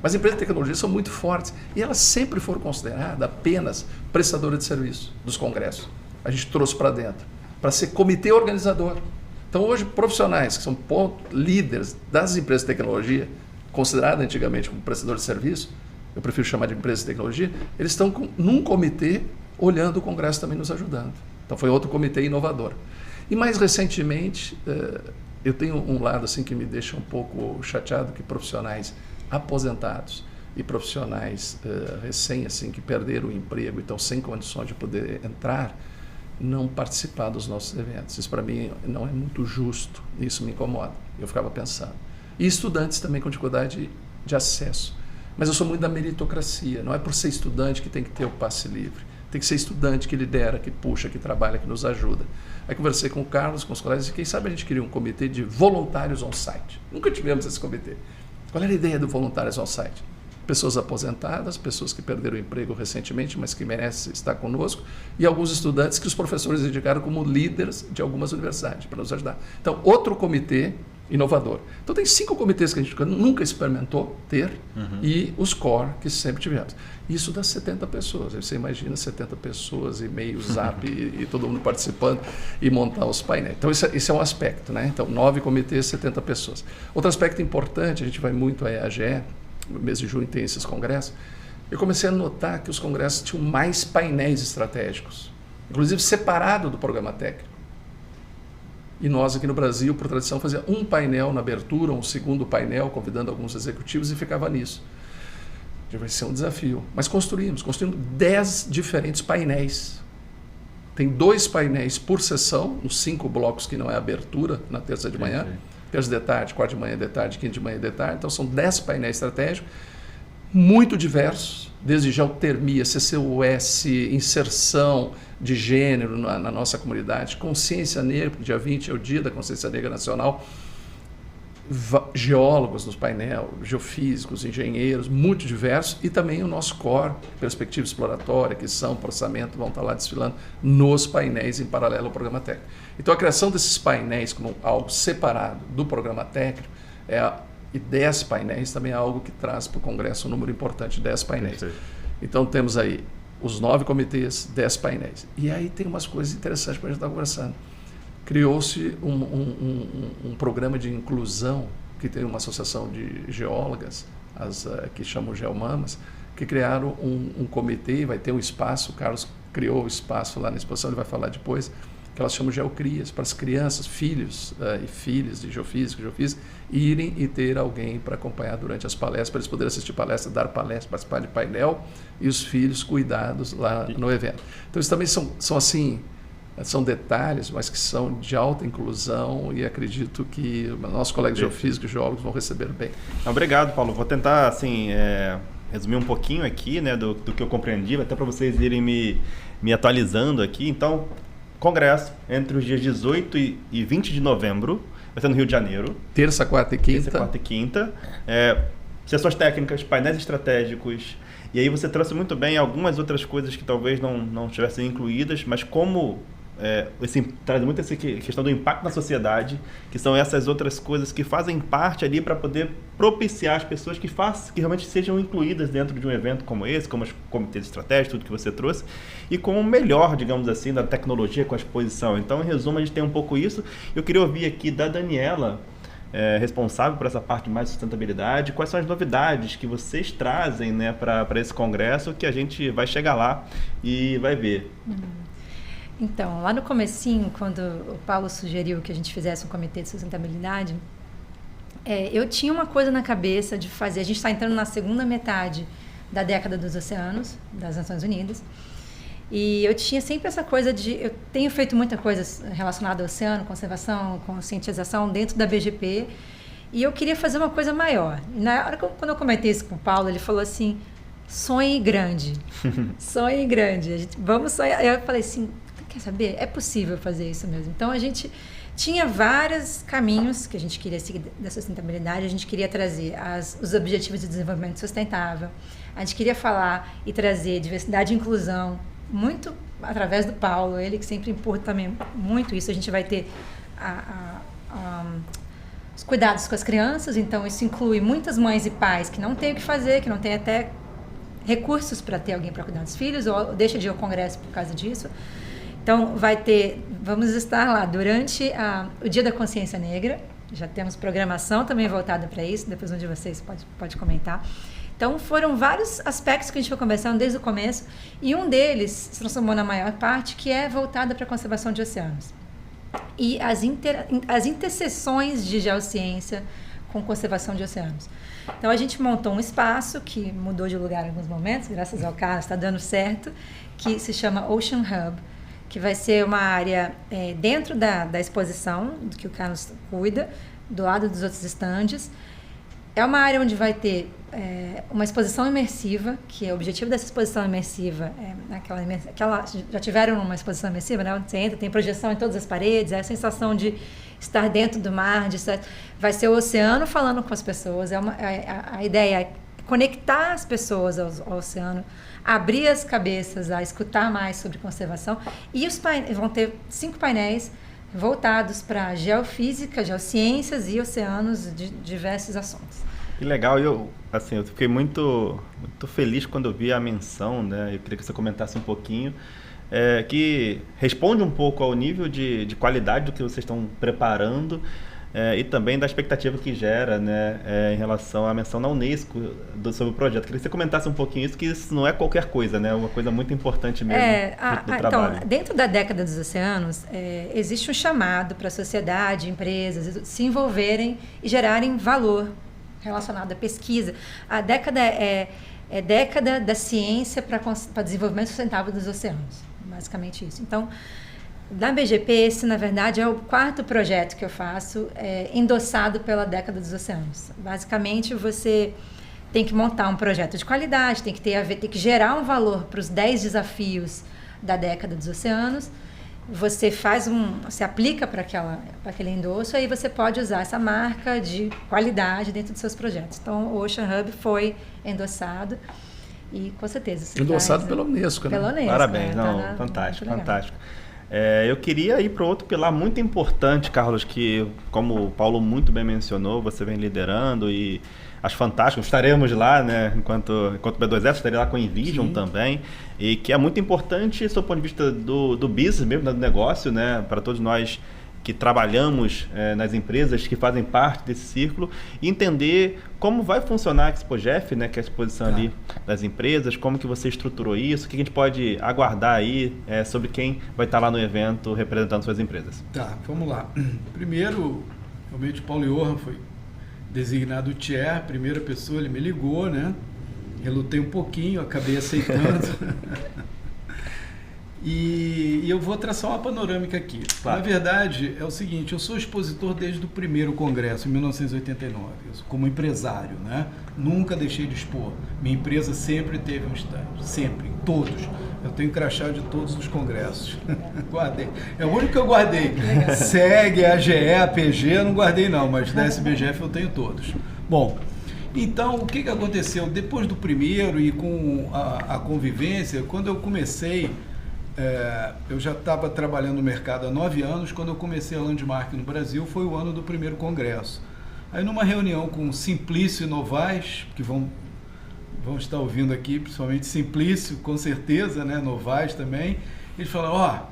Speaker 2: Mas as empresas de tecnologia são muito fortes e elas sempre foram consideradas apenas prestadoras de serviço dos congressos. A gente trouxe para dentro, para ser comitê organizador. Então, hoje, profissionais que são líderes das empresas de tecnologia, consideradas antigamente como prestadores de serviço, eu prefiro chamar de empresas de tecnologia, eles estão num comitê olhando o congresso também nos ajudando. Então, foi outro comitê inovador. E mais recentemente, eu tenho um lado assim que me deixa um pouco chateado, que profissionais aposentados e profissionais recém assim que perderam o emprego e estão sem condições de poder entrar, não participar dos nossos eventos. Isso para mim não é muito justo, isso me incomoda. Eu ficava pensando. E estudantes também com dificuldade de acesso. Mas eu sou muito da meritocracia, não é por ser estudante que tem que ter o passe livre. Tem que ser estudante que lidera, que puxa, que trabalha, que nos ajuda. Aí conversei com o Carlos, com os colegas, e quem sabe a gente queria um comitê de voluntários on-site. Nunca tivemos esse comitê. Qual era a ideia do Voluntários on-site? Pessoas aposentadas, pessoas que perderam o emprego recentemente, mas que merecem estar conosco, e alguns estudantes que os professores indicaram como líderes de algumas universidades, para nos ajudar. Então, outro comitê inovador. Então, tem 5 comitês que a gente nunca experimentou ter, e os core que sempre tivemos. Isso dá 70 pessoas. Você imagina 70 pessoas e meio zap e todo mundo participando e montar os painéis. Então, esse é um aspecto, né? Então, 9 comitês, 70 pessoas. Outro aspecto importante, a gente vai muito à EAGE, no mês de junho tem esses congressos, eu comecei a notar que os congressos tinham mais painéis estratégicos, inclusive separado do programa técnico. E nós aqui no Brasil, por tradição, fazia um painel na abertura, um segundo painel, convidando alguns executivos e ficava nisso. Já vai ser um desafio. Mas construímos 10 diferentes painéis. Tem 2 painéis por sessão, nos 5 blocos que não é abertura, na terça de manhã, terça de tarde, quarta de manhã de tarde, quinta de manhã de tarde. Então são 10 painéis estratégicos, muito diversos, desde geotermia, CCUS, inserção de gênero na nossa comunidade, consciência negra, dia 20 é o dia da consciência negra nacional. geólogos nos painéis, geofísicos, engenheiros, muito diversos, e também o nosso core, perspectiva exploratória, aquisição, processamento, vão estar lá desfilando nos painéis em paralelo ao programa técnico. Então a criação desses painéis como algo separado do programa técnico e 10 painéis também é algo que traz para o Congresso um número importante de 10 painéis. Sim. Então temos aí os 9 comitês, 10 painéis. E aí tem umas coisas interessantes para a gente estar conversando. Criou-se um programa de inclusão, que tem uma associação de geólogas, que chamam Geomamas, que criaram um comitê, vai ter um espaço, o Carlos criou o espaço lá na exposição, ele vai falar depois, que elas chamam Geocrias, para as crianças, filhos e filhas de geofísicos, irem e ter alguém para acompanhar durante as palestras, para eles poderem assistir palestras, dar palestras, participar de painel, e os filhos cuidados lá no evento. Então, isso também são assim, são detalhes, mas que são de alta inclusão, e acredito que nossos colegas geofísicos e geólogos vão receber bem.
Speaker 1: Obrigado, Paulo. Vou tentar assim, resumir um pouquinho aqui, né, do que eu compreendi, até para vocês irem me atualizando aqui. Então, congresso entre os dias 18 e 20 de novembro, vai ser no Rio de Janeiro.
Speaker 2: Terça, quarta e quinta.
Speaker 1: Terça, quarta e quinta. Sessões técnicas, painéis estratégicos. E aí você trouxe muito bem algumas outras coisas que talvez não estivessem incluídas, mas como traz muito essa questão do impacto na sociedade, que são essas outras coisas que fazem parte ali para poder propiciar as pessoas que realmente sejam incluídas dentro de um evento como esse, como os comitês estratégicos, tudo que você trouxe, e com o melhor, digamos assim, da tecnologia com a exposição. Então, em resumo, a gente tem um pouco isso. Eu queria ouvir aqui da Daniela, responsável por essa parte mais de sustentabilidade, quais são as novidades que vocês trazem, né, para esse congresso, que a gente vai chegar lá e vai ver.
Speaker 3: Então, lá no comecinho, quando o Paulo sugeriu que a gente fizesse um comitê de sustentabilidade, eu tinha uma coisa na cabeça de fazer. A gente está entrando na segunda metade da década dos oceanos, das Nações Unidas, e eu tinha sempre essa coisa eu tenho feito muita coisa relacionada ao oceano, conservação, conscientização dentro da BGP, e eu queria fazer uma coisa maior. E na hora quando eu comentei isso com o Paulo, ele falou assim: sonhe grande, sonhe grande, vamos sonhar. Eu falei assim: quer saber? É possível fazer isso mesmo. Então, a gente tinha vários caminhos que a gente queria seguir da sustentabilidade. A gente queria trazer os objetivos de desenvolvimento sustentável. A gente queria falar e trazer diversidade e inclusão, muito através do Paulo, ele que sempre empurra também muito isso. A gente vai ter os cuidados com as crianças, então isso inclui muitas mães e pais que não têm o que fazer, que não têm até recursos para ter alguém para cuidar dos filhos, ou deixa de ir ao congresso por causa disso. Então, vamos estar lá durante o Dia da Consciência Negra. Já temos programação também voltada para isso, depois um de vocês pode comentar. Então, foram vários aspectos que a gente foi conversando desde o começo, e um deles se transformou na maior parte, que é voltada para a conservação de oceanos. E as interseções de geociência com conservação de oceanos. Então, a gente montou um espaço que mudou de lugar em alguns momentos, graças ao Carlos, está dando certo, que se chama Ocean Hub, que vai ser uma área dentro da exposição, do que o Carlos cuida, do lado dos outros estandes. É uma área onde vai ter uma exposição imersiva, que o objetivo dessa exposição imersiva já tiveram uma exposição imersiva, né? Onde você entra, tem projeção em todas as paredes, é a sensação de estar dentro do mar, vai ser o oceano falando com as pessoas. A ideia é conectar as pessoas ao oceano, abrir as cabeças a escutar mais sobre conservação, e vão ter 5 painéis voltados para geofísica, geociências e oceanos de diversos assuntos.
Speaker 1: Que legal. Eu fiquei muito feliz quando eu vi a menção, né? Eu queria que você comentasse um pouquinho, que responde um pouco ao nível de qualidade do que vocês estão preparando, e também da expectativa que gera, né, em relação à menção na Unesco sobre o projeto. Queria que você comentasse um pouquinho isso, que isso não é qualquer coisa, né? É uma coisa muito importante mesmo do trabalho.
Speaker 3: Então, dentro da década dos oceanos, existe um chamado para a sociedade, empresas, se envolverem e gerarem valor relacionado à pesquisa. A década é década da ciência para desenvolvimento sustentável dos oceanos, basicamente isso. Então, na BGP, esse, na verdade, é o 4º projeto que eu faço, endossado pela década dos oceanos. Basicamente, você tem que montar um projeto de qualidade, tem que gerar um valor para os 10 desafios da década dos oceanos, você você aplica para aquele endosso, aí você pode usar essa marca de qualidade dentro dos seus projetos. Então, o Ocean Hub foi endossado e, com certeza...
Speaker 2: Endossado pela Unesco, né?
Speaker 3: Pela Unesco.
Speaker 1: Parabéns,
Speaker 3: né?
Speaker 1: não, fantástico, fantástico. Eu queria ir para outro pilar muito importante, Carlos, que, como o Paulo muito bem mencionou, você vem liderando e acho fantástico. Estaremos lá, né, enquanto B2S, estarei lá com a Envision também, e que é muito importante do ponto de vista do business mesmo, do negócio, né, para todos nós que trabalhamos nas empresas que fazem parte desse círculo, e entender como vai funcionar a ExpoGef, né, que é a exposição ali das empresas, como que você estruturou isso, o que a gente pode aguardar aí sobre quem vai estar lá no evento representando suas empresas.
Speaker 4: Tá, vamos lá. Primeiro, realmente o Paulo Johan foi designado chair, primeira pessoa, ele me ligou, né? Relutei um pouquinho, acabei aceitando. E eu vou traçar uma panorâmica aqui.
Speaker 1: Claro.
Speaker 4: Na verdade, é o seguinte, eu sou expositor desde o primeiro congresso, em 1989, como empresário, né? Nunca deixei de expor. Minha empresa sempre teve um stand, sempre, em todos. Eu tenho crachá de todos os congressos. Guardei. É o único que eu guardei. SEG, AGE, APG, eu não guardei não, mas da SBGF eu tenho todos. Bom, então o que aconteceu? Depois do primeiro e com a convivência, quando eu comecei... eu já estava trabalhando no mercado há 9 anos. Quando eu comecei a Landmark no Brasil, foi o ano do primeiro congresso. Aí, numa reunião com Simplício e Novaes, que vão estar ouvindo aqui, principalmente Simplício, com certeza, né? Novaes também, eles falaram,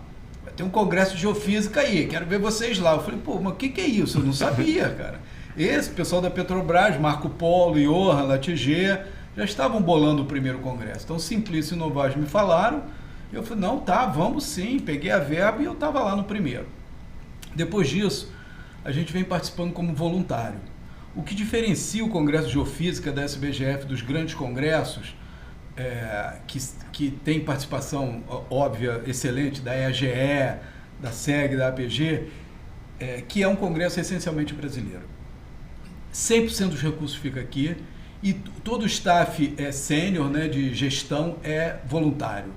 Speaker 4: vai ter um congresso de geofísica aí, quero ver vocês lá. Eu falei, mas o que é isso? Eu não sabia, cara. Esse pessoal da Petrobras, Marco Polo, Johan, Latiger, já estavam bolando o primeiro congresso. Então, Simplício e Novaes me falaram. Eu falei, não, vamos sim, peguei a verba e eu estava lá no primeiro. Depois disso, a gente vem participando como voluntário. O que diferencia o Congresso de Geofísica da SBGF dos grandes congressos, que tem participação óbvia, excelente, da EAGE, da SEG, da APG, que é um congresso essencialmente brasileiro. 100% dos recursos fica aqui e todo o staff sênior, né, de gestão é voluntário.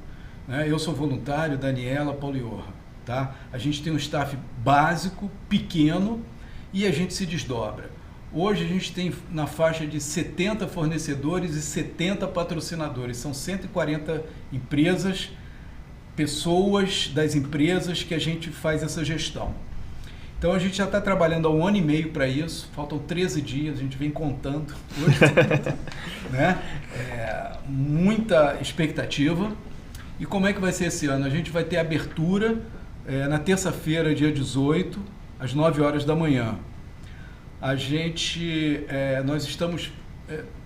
Speaker 4: Eu sou voluntário, Daniela, Paulo Johan, tá? A gente tem um staff básico, pequeno, e a gente se desdobra. Hoje a gente tem na faixa de 70 fornecedores e 70 patrocinadores. São 140 empresas, pessoas das empresas que a gente faz essa gestão. Então a gente já está trabalhando há 1 ano e meio para isso, faltam 13 dias, a gente vem contando hoje, né? Muita expectativa. E como é que vai ser esse ano? A gente vai ter abertura na terça-feira, dia 18, às 9 horas da manhã. Nós estamos...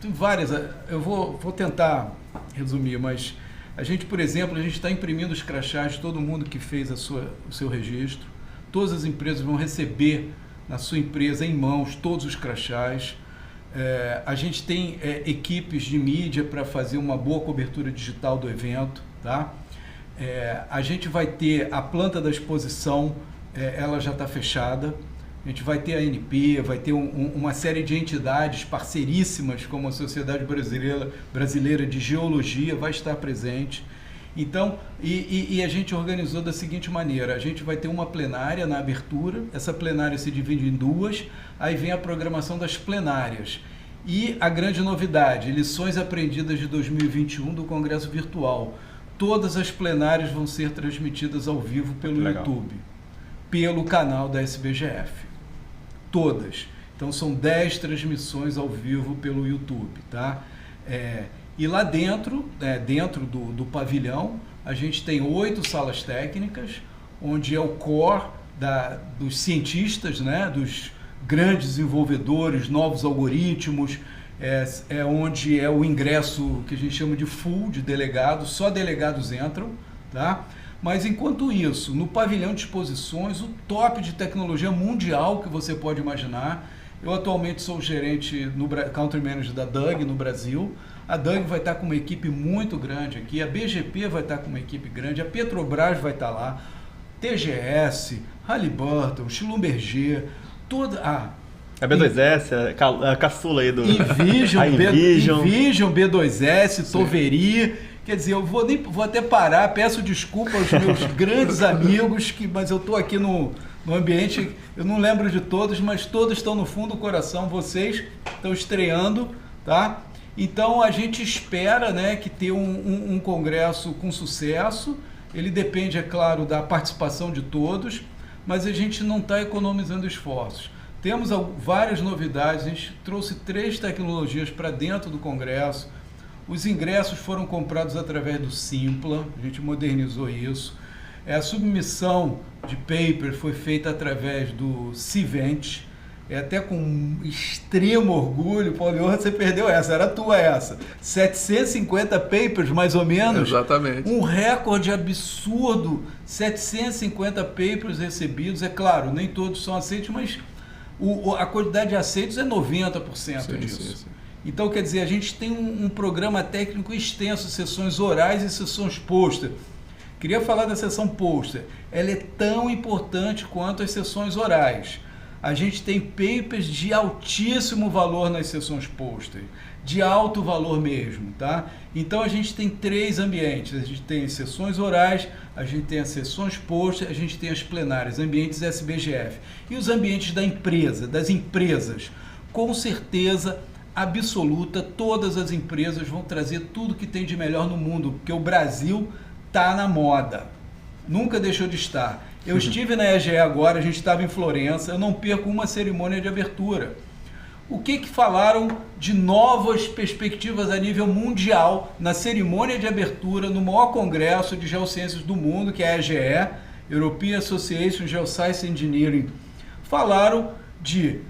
Speaker 4: tem várias... Eu vou tentar resumir, mas a gente, por exemplo, a gente está imprimindo os crachás de todo mundo que fez o seu registro. Todas as empresas vão receber na sua empresa em mãos todos os crachás. A gente tem equipes de mídia para fazer uma boa cobertura digital do evento. Tá? A gente vai ter a planta da exposição, ela já está fechada. A gente vai ter a ANP, vai ter uma série de entidades parceiríssimas, como a Sociedade Brasileira de Geologia vai estar presente. Então, e a gente organizou da seguinte maneira, a gente vai ter uma plenária na abertura, essa plenária se divide em 2, aí vem a programação das plenárias. E a grande novidade, lições aprendidas de 2021 do Congresso Virtual. Todas as plenárias vão ser transmitidas ao vivo pelo YouTube, pelo canal da SBGF. Todas. Então são 10 transmissões ao vivo pelo YouTube, tá? E lá dentro, dentro do pavilhão, a gente tem 8 salas técnicas, onde é o core dos cientistas, né? Dos grandes desenvolvedores, novos algoritmos, onde é o ingresso que a gente chama de full, de delegados, só delegados entram, tá? Mas enquanto isso, no pavilhão de exposições, o top de tecnologia mundial que você pode imaginar. Eu atualmente sou gerente, Country Manager da DUG no Brasil. A DUG vai estar com uma equipe muito grande aqui, a BGP vai estar com uma equipe grande, a Petrobras vai estar lá, TGS, Halliburton, Schlumberger, toda
Speaker 1: a B2S, a caçula aí do...
Speaker 4: Envision, B2S, Toveri, Quer dizer, eu vou até parar, peço desculpa aos meus grandes amigos, mas eu estou aqui no ambiente, eu não lembro de todos, mas todos estão no fundo do coração, vocês estão estreando, tá? Então a gente espera, né, que ter um congresso com sucesso. Ele depende, é claro, da participação de todos, mas a gente não está economizando esforços. Temos várias novidades, a gente trouxe 3 tecnologias para dentro do congresso. Os ingressos foram comprados através do Simpla, a gente modernizou isso. A submissão de paper foi feita através do Civent, até com extremo orgulho. Paulo, você perdeu essa, era tua essa. 750 papers, mais ou menos.
Speaker 2: Exatamente. Um
Speaker 4: recorde absurdo, 750 papers recebidos. É claro, nem todos são aceitos, mas a quantidade de aceitos é 90% disso. Sim. Então, quer dizer, a gente tem um programa técnico extenso, sessões orais e sessões pôster. Queria falar da sessão pôster. Ela é tão importante quanto as sessões orais. A gente tem papers de altíssimo valor nas sessões pôster, de alto valor mesmo, tá? Então a gente tem 3 ambientes. A gente tem as sessões orais, a gente tem as sessões pôster, a gente tem as plenárias, ambientes SBGF. E os ambientes das empresas, com certeza absoluta, todas as empresas vão trazer tudo que tem de melhor no mundo, porque o Brasil está na moda, nunca deixou de estar. Eu estive na EGE agora, a gente estava em Florença, eu não perco uma cerimônia de abertura. O que falaram de novas perspectivas a nível mundial na cerimônia de abertura, no maior congresso de geociências do mundo, que é a EGE, European Association Geoscience Engineering? Falaram de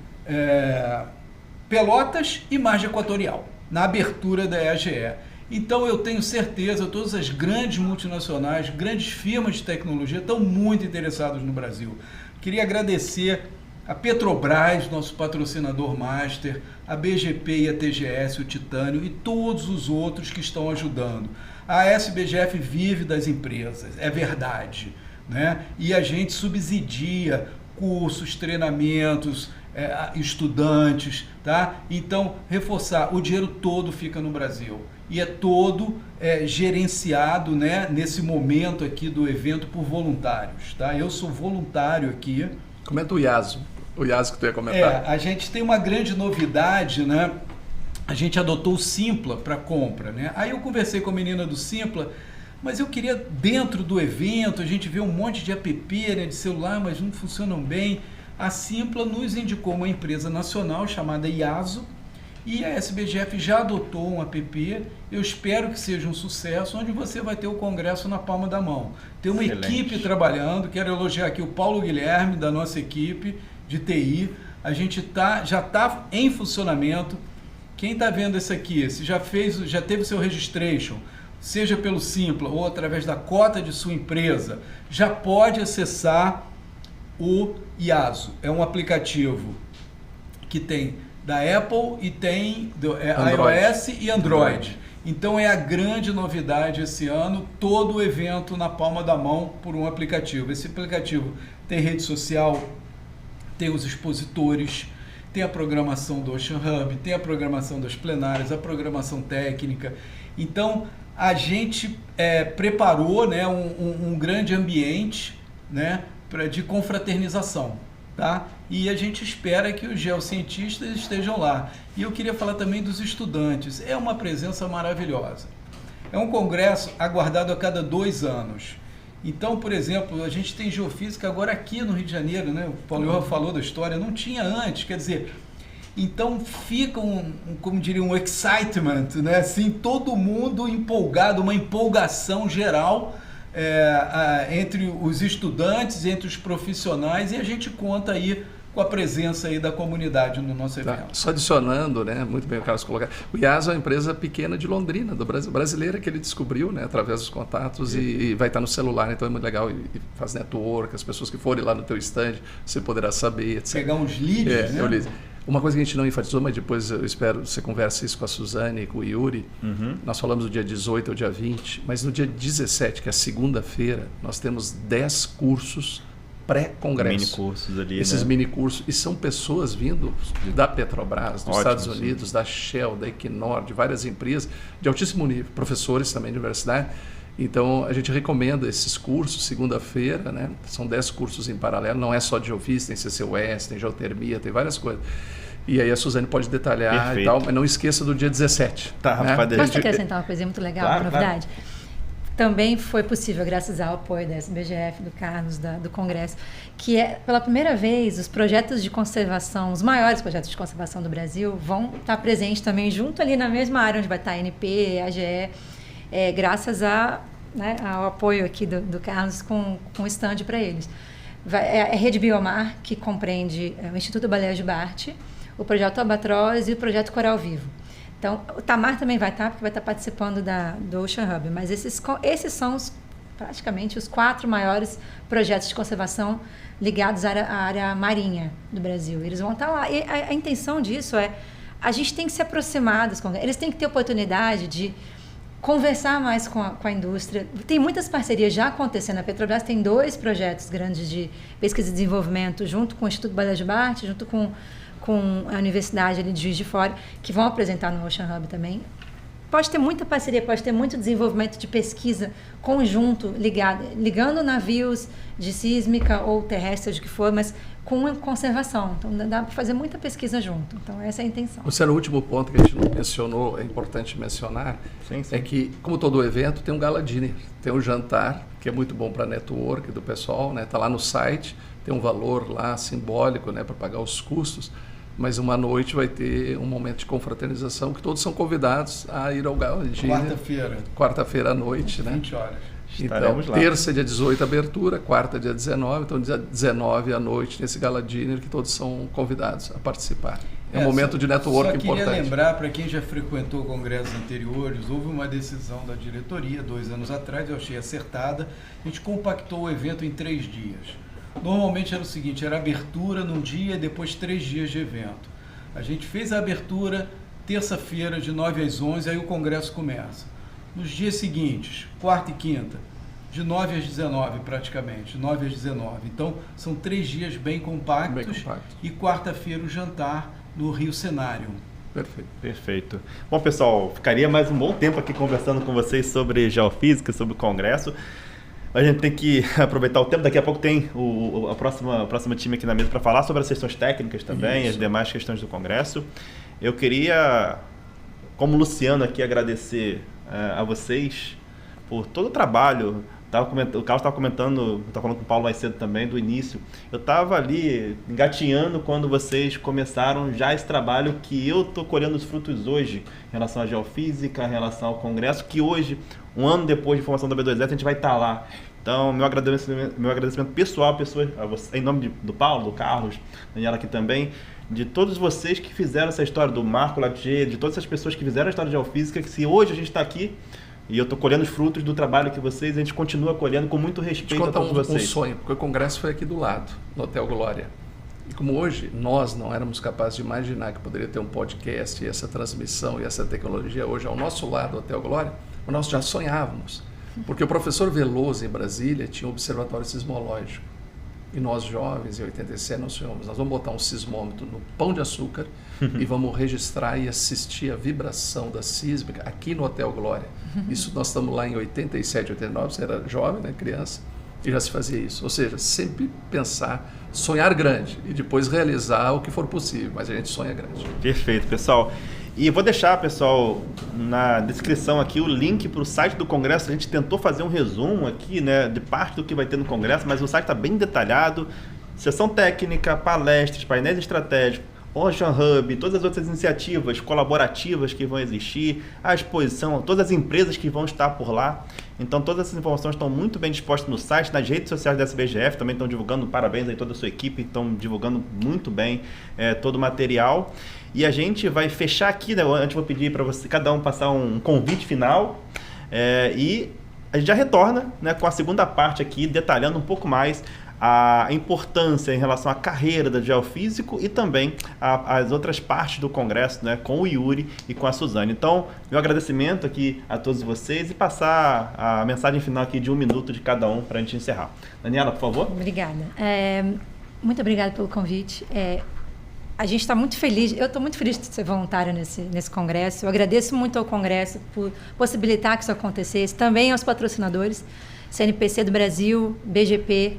Speaker 4: Pelotas e Margem Equatorial, na abertura da EGE. Então eu tenho certeza, todas as grandes multinacionais, grandes firmas de tecnologia estão muito interessadas no Brasil. Queria agradecer a Petrobras, nosso patrocinador master, a BGP e a TGS, o Titânio, e todos os outros que estão ajudando. A SBGF vive das empresas, é verdade, né? E a gente subsidia cursos, treinamentos, estudantes, tá? Então, reforçar, o dinheiro todo fica no Brasil. E é todo gerenciado, né, nesse momento aqui do evento por voluntários, tá? Eu sou voluntário aqui.
Speaker 2: Comenta o IASO que tu ia comentar.
Speaker 4: A gente tem uma grande novidade, né? A gente adotou o Simpla para compra, né? Aí eu conversei com a menina do Simpla, mas eu queria, dentro do evento, a gente vê um monte de app, né, de celular, mas não funcionam bem. A Simpla nos indicou uma empresa nacional chamada IASO, e a SBGF já adotou um app. Eu espero que seja um sucesso, onde você vai ter o congresso na palma da mão. Tem uma equipe trabalhando, quero elogiar aqui o Paulo Guilherme, da nossa equipe de TI. A gente já está em funcionamento. Quem está vendo isso aqui, se já teve seu registration, seja pelo Simpla ou através da cota de sua empresa, já pode acessar o IASO. É um aplicativo que tem da Apple e tem iOS e Android. Então é a grande novidade esse ano, todo o evento na palma da mão por um aplicativo. Esse aplicativo tem rede social, tem os expositores, tem a programação do Ocean Hub, tem a programação das plenárias, a programação técnica. Então a gente preparou, né, um grande ambiente, né, de confraternização. Tá? E a gente espera que os geocientistas estejam lá. E eu queria falar também dos estudantes. É uma presença maravilhosa. É um congresso aguardado a cada 2 anos. Então, por exemplo, a gente tem geofísica agora aqui no Rio de Janeiro, né? O Paulo falou da história, não tinha antes, quer dizer, então fica como diria, um excitement, né? Assim, todo mundo empolgado, uma empolgação geral entre os estudantes, entre os profissionais, e a gente conta aí com a presença aí da comunidade no nosso evento.
Speaker 2: Só adicionando, né, muito bem o Carlos colocar, o IASO é uma empresa pequena de Londrina, do Brasil, brasileira, que ele descobriu, né, através dos contatos, e vai estar no celular, então é muito legal, e faz network, as pessoas que forem lá no teu stand, você poderá saber, etc.
Speaker 4: Pegar uns leads, né?
Speaker 2: Uma coisa que a gente não enfatizou, mas depois eu espero que você converse isso com a Suzane e com o Yuri. Nós falamos do dia 18 ao dia 20, mas no dia 17, que é segunda-feira, nós temos 10 cursos pré-congresso.
Speaker 1: Mini cursos ali,
Speaker 2: Esses
Speaker 1: né?
Speaker 2: mini cursos. E são pessoas vindo da Petrobras, dos
Speaker 1: Ótimo,
Speaker 2: Estados
Speaker 1: sim.
Speaker 2: Unidos, da Shell, da Equinor, de várias empresas de altíssimo nível, professores também de universidade. Então, a gente recomenda esses cursos, segunda-feira, né? São 10 cursos em paralelo, não é só de geofísica, tem CCUS, tem geotermia, tem várias coisas. E aí a Suzane pode detalhar.
Speaker 1: Perfeito.
Speaker 2: E tal, mas não esqueça do dia 17.
Speaker 1: Tá,
Speaker 2: né?
Speaker 1: pode
Speaker 3: Posso acrescentar uma coisinha muito legal,
Speaker 1: Claro,
Speaker 3: uma novidade? Também foi possível graças ao apoio da SBGF, do Carlos, do Congresso, que é, pela primeira vez, os projetos de conservação, os maiores projetos de conservação do Brasil, vão estar presentes também junto ali na mesma área onde vai estar a ANP, a AGE, graças ao apoio aqui do Carlos com o stand para eles. É a Rede Biomar, que compreende o Instituto Baleia de Bart, o Projeto Albatroz e o Projeto Coral Vivo. Então, o Tamar também vai estar, porque vai estar participando do Ocean Hub, mas esses são praticamente os 4 maiores projetos de conservação ligados à área marinha do Brasil. Eles vão estar lá. E a intenção disso a gente tem que se aproximar dos congressos, eles têm que ter oportunidade de conversar mais com a indústria. Tem muitas parcerias já acontecendo. A Petrobras tem 2 projetos grandes de pesquisa e desenvolvimento, junto com o Instituto Baleia de Bart, junto com a Universidade ali de Juiz de Fora, que vão apresentar no Ocean Hub também. Pode ter muita parceria, pode ter muito desenvolvimento de pesquisa conjunto, ligando navios de sísmica ou terrestre, o que for, mas com conservação. Então, dá para fazer muita pesquisa junto. Então, essa é a intenção.
Speaker 2: O último ponto que a gente não mencionou, é importante mencionar,
Speaker 1: Sim.
Speaker 2: é que, como todo evento, tem um gala dinner, tem um jantar, que é muito bom para network do pessoal, né? Tá lá no site, tem um valor lá simbólico, né, para pagar os custos, mas uma noite vai ter um momento de confraternização que todos são convidados a ir ao gala dinner. Quarta-feira à noite, né?
Speaker 4: 20 horas.
Speaker 2: Então, terça, dia 18, abertura, quarta, dia 19, então dia 19 à noite, nesse gala dinner, que todos são convidados a participar. É um momento de network importante.
Speaker 4: Só queria lembrar, para quem já frequentou congressos anteriores, houve uma decisão da diretoria, 2 anos atrás, eu achei acertada, a gente compactou o evento em 3 dias. Normalmente era o seguinte, era abertura num dia e depois 3 dias de evento. A gente fez a abertura terça-feira, de 9 às 11, aí o congresso começa. Nos dias seguintes, quarta e quinta, de 9 às 19 praticamente, 9 às 19. Então, são 3 dias bem compactos. E quarta-feira o jantar no Rio Cenário.
Speaker 1: Perfeito. Bom, pessoal, ficaria mais um bom tempo aqui conversando com vocês sobre geofísica, sobre o congresso. A gente tem que aproveitar o tempo. Daqui a pouco tem a próxima time aqui na mesa para falar sobre as questões técnicas também,
Speaker 4: Isso.
Speaker 1: as demais questões do congresso. Eu queria, como Luciano aqui, agradecer a vocês por todo o trabalho. O Carlos estava comentando, estava falando com o Paulo mais cedo também, do início. Eu estava ali engatinhando quando vocês começaram já esse trabalho que eu estou colhendo os frutos hoje, em relação à geofísica, em relação ao congresso, que hoje, um ano depois de formação da B2S, a gente vai estar lá. Então, meu agradecimento pessoal a você, em nome do Paulo, do Carlos, Daniela aqui também, de todos vocês que fizeram essa história, do Marco Latier, de todas essas pessoas que fizeram a história de geofísica, que se hoje a gente está aqui, e eu estou colhendo os frutos do trabalho que vocês, a gente continua colhendo com muito respeito a todos vocês.
Speaker 2: Um sonho, porque o congresso foi aqui do lado, no Hotel Glória. E como hoje nós não éramos capazes de imaginar que poderia ter um podcast e essa transmissão e essa tecnologia hoje ao nosso lado, o Hotel Glória, nós já sonhávamos. Porque o professor Veloso, em Brasília, tinha um observatório sismológico. E nós, jovens, em 87, nós sonhamos, nós vamos botar um sismômetro no Pão de Açúcar e vamos registrar e assistir a vibração da sísmica aqui no Hotel Glória. Isso nós estamos lá em 87, 89, você era jovem, né, criança, e já se fazia isso. Ou seja, sempre pensar, sonhar grande e depois realizar o que for possível, mas a gente sonha grande.
Speaker 1: Perfeito, pessoal. E vou deixar, pessoal, na descrição aqui o link para o site do Congresso. A gente tentou fazer um resumo aqui, né, de parte do que vai ter no Congresso, mas o site está bem detalhado. Sessão técnica, palestras, painéis estratégicos, Ocean Hub, todas as outras iniciativas colaborativas que vão existir, a exposição, todas as empresas que vão estar por lá. Então, todas essas informações estão muito bem dispostas no site, nas redes sociais da SBGF, também estão divulgando, parabéns aí toda a sua equipe, estão divulgando muito bem todo o material. E a gente vai fechar aqui, né? Antes vou pedir para você, cada um passar um convite final e a gente já retorna, né, com a segunda parte aqui, detalhando um pouco mais a importância em relação à carreira do geofísico e também as outras partes do congresso, né, com o Yuri e com a Suzane. Então, meu agradecimento aqui a todos vocês e passar a mensagem final aqui de 1 minuto de cada um para a gente encerrar. Daniela, por favor.
Speaker 3: Obrigada. Muito obrigada pelo convite. A gente está muito feliz, eu estou muito feliz de ser voluntária nesse congresso. Eu agradeço muito ao congresso por possibilitar que isso acontecesse, também aos patrocinadores, CNPC do Brasil, BGP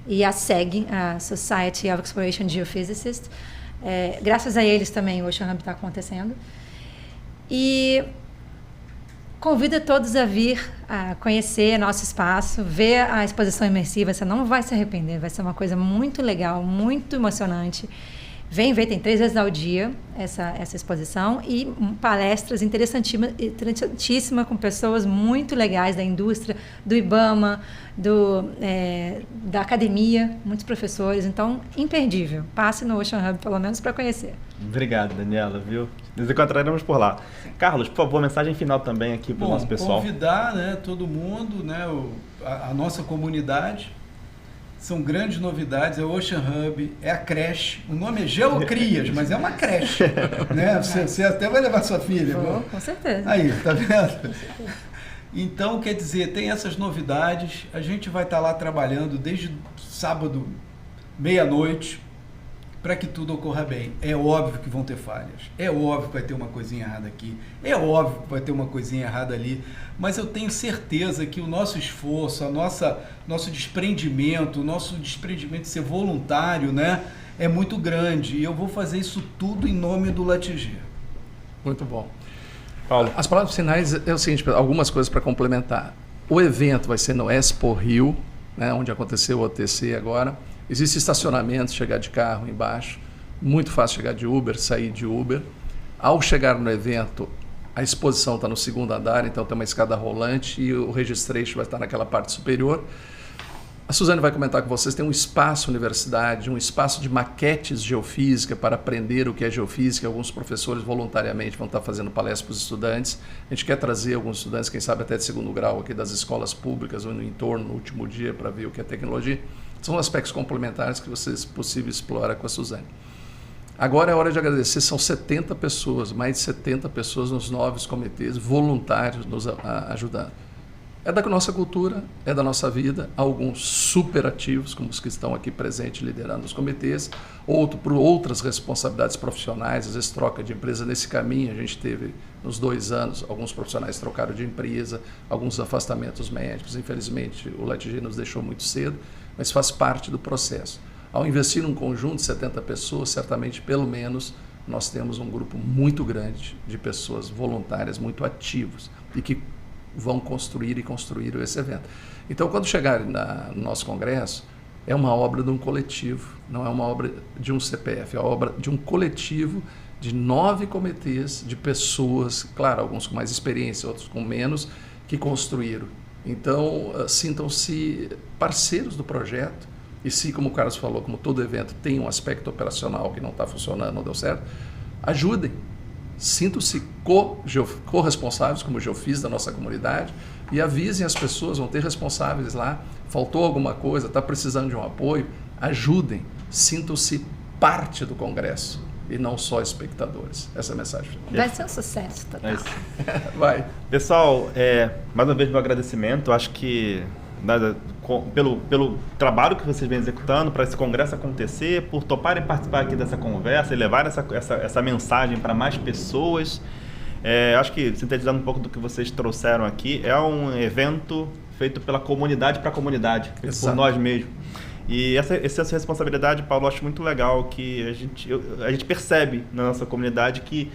Speaker 3: e a SEG, a Society of Exploration Geophysicists. Graças a eles também o Ocean Hub está acontecendo. E convido a todos a vir a conhecer nosso espaço, ver a exposição imersiva. Você não vai se arrepender, vai ser uma coisa muito legal, muito emocionante. Vem ver, tem 3 vezes ao dia essa exposição e palestras interessantíssimas com pessoas muito legais da indústria, do IBAMA, da academia, muitos professores. Então, imperdível. Passe no Ocean Hub, pelo menos, para conhecer.
Speaker 1: Obrigado, Daniela, viu? Nos encontraremos por lá. Carlos, por favor, mensagem final também aqui para o nosso pessoal.
Speaker 4: Convidar, né, todo mundo, né, a nossa comunidade. São grandes novidades, é o Ocean Hub, é a creche. O nome é Geocrias, mas é uma creche. Né? Você até vai levar sua filha.
Speaker 3: Com certeza.
Speaker 4: Aí, tá vendo? Então, quer dizer, tem essas novidades. A gente vai estar lá trabalhando desde sábado, meia-noite, para que tudo ocorra bem. É óbvio que vão ter falhas. É óbvio que vai ter uma coisinha errada aqui. É óbvio que vai ter uma coisinha errada ali. Mas eu tenho certeza que o nosso esforço, nosso desprendimento, o nosso desprendimento de ser voluntário, né, é muito grande. E eu vou fazer isso tudo em nome do LATG.
Speaker 2: Muito bom.
Speaker 1: Paulo.
Speaker 2: As palavras finais é o seguinte, algumas coisas para complementar. O evento vai ser no Expo Rio, né, onde aconteceu o OTC agora. Existe estacionamento, chegar de carro embaixo, muito fácil chegar de Uber, sair de Uber. Ao chegar no evento, a exposição está no 2º andar, então tem uma escada rolante e o registration vai estar naquela parte superior. A Suzane vai comentar com vocês, tem um espaço universidade, um espaço de maquetes de geofísica para aprender o que é geofísica. Alguns professores voluntariamente vão estar fazendo palestras para os estudantes. A gente quer trazer alguns estudantes, quem sabe até de 2º grau aqui das escolas públicas ou no entorno, no último dia, para ver o que é tecnologia. São aspectos complementares que vocês possível explorar com a Suzane. Agora é hora de agradecer, são 70 pessoas, mais de 70 pessoas nos 9 comitês voluntários nos ajudando. É da nossa cultura, é da nossa vida, alguns super ativos, como os que estão aqui presentes liderando os comitês, outro por outras responsabilidades profissionais, às vezes troca de empresa. Nesse caminho a gente teve, nos 2 anos, alguns profissionais trocaram de empresa, alguns afastamentos médicos. Infelizmente o LATG nos deixou muito cedo, mas faz parte do processo. Ao investir num conjunto de 70 pessoas, certamente, pelo menos, nós temos um grupo muito grande de pessoas voluntárias, muito ativos, e que vão construir esse evento. Então, quando chegarem no nosso congresso, é uma obra de um coletivo, não é uma obra de um CPF, é uma obra de um coletivo de 9 comitês de pessoas, claro, alguns com mais experiência, outros com menos, que construíram. Então, sintam-se parceiros do projeto. E se, como o Carlos falou, como todo evento tem um aspecto operacional que não está funcionando, não deu certo, ajudem. Sintam-se corresponsáveis como geofis da nossa comunidade e avisem as pessoas, vão ter responsáveis lá, faltou alguma coisa, está precisando de um apoio, ajudem. Sintam-se parte do congresso e não só espectadores. Essa é a mensagem.
Speaker 3: Vai ser um sucesso total.
Speaker 2: Vai.
Speaker 1: Pessoal, mais uma vez meu agradecimento. Acho que pelo trabalho que vocês vêm executando para esse congresso acontecer, por toparem participar aqui dessa conversa e levar essa mensagem para mais pessoas. Acho que, sintetizando um pouco do que vocês trouxeram aqui, é um evento feito pela comunidade para a comunidade, feito por nós mesmos. E essa responsabilidade, Paulo, eu acho muito legal que a gente percebe na nossa comunidade que